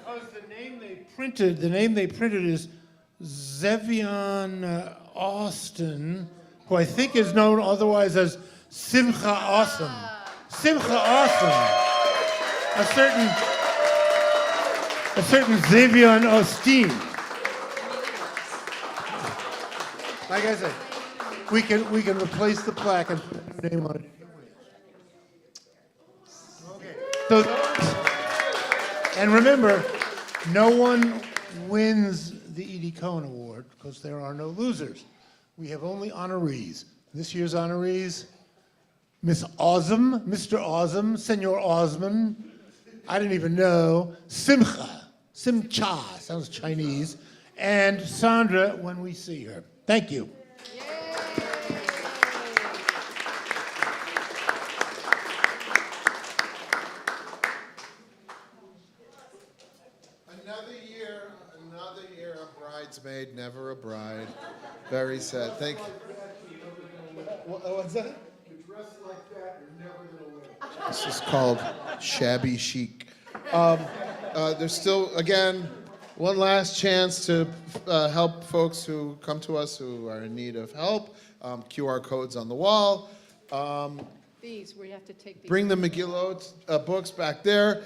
S18: Because the name they printed is Zevion Austin, who I think is known otherwise as Simcha Awesome. Simcha Awesome. A certain Zevion Austin. Like I said, we can replace the plaque and put a name on it. Okay. So, and remember, no one wins the Edie Cohen Award because there are no losers. We have only honorees. This year's honorees, Miss Awesome, Mr. Awesome, Senor Osman, I didn't even know, Simcha, sounds Chinese, and Sandra when we see her. Thank you.
S1: Another year a bridesmaid, never a bride. Very sad. Thank you. What's that?
S18: You dress like that, you're never going to win.
S1: This is called shabby chic. There's still, again, One last chance to help folks who come to us who are in need of help. QR codes on the wall.
S2: These, we have to take these.
S1: Bring the Megillot books back there.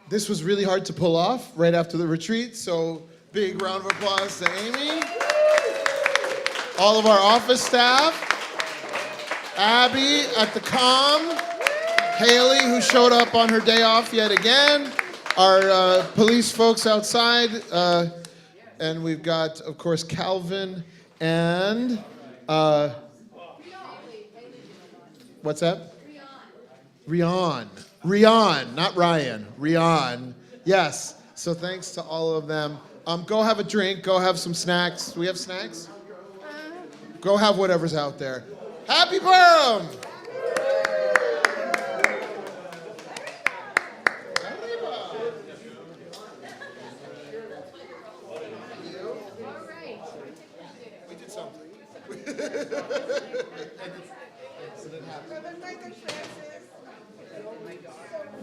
S1: This was really hard to pull off right after the retreat, so big round of applause to Amy. All of our office staff. Abby at the comm. Haley, who showed up on her day off yet again. Our police folks outside. And we've got, of course, Calvin and... what's that? Rian. Rian, not Ryan. Rian. Yes. So thanks to all of them. Go have a drink. Go have some snacks. Do we have snacks? Go have whatever's out there. Happy Purim! We did something.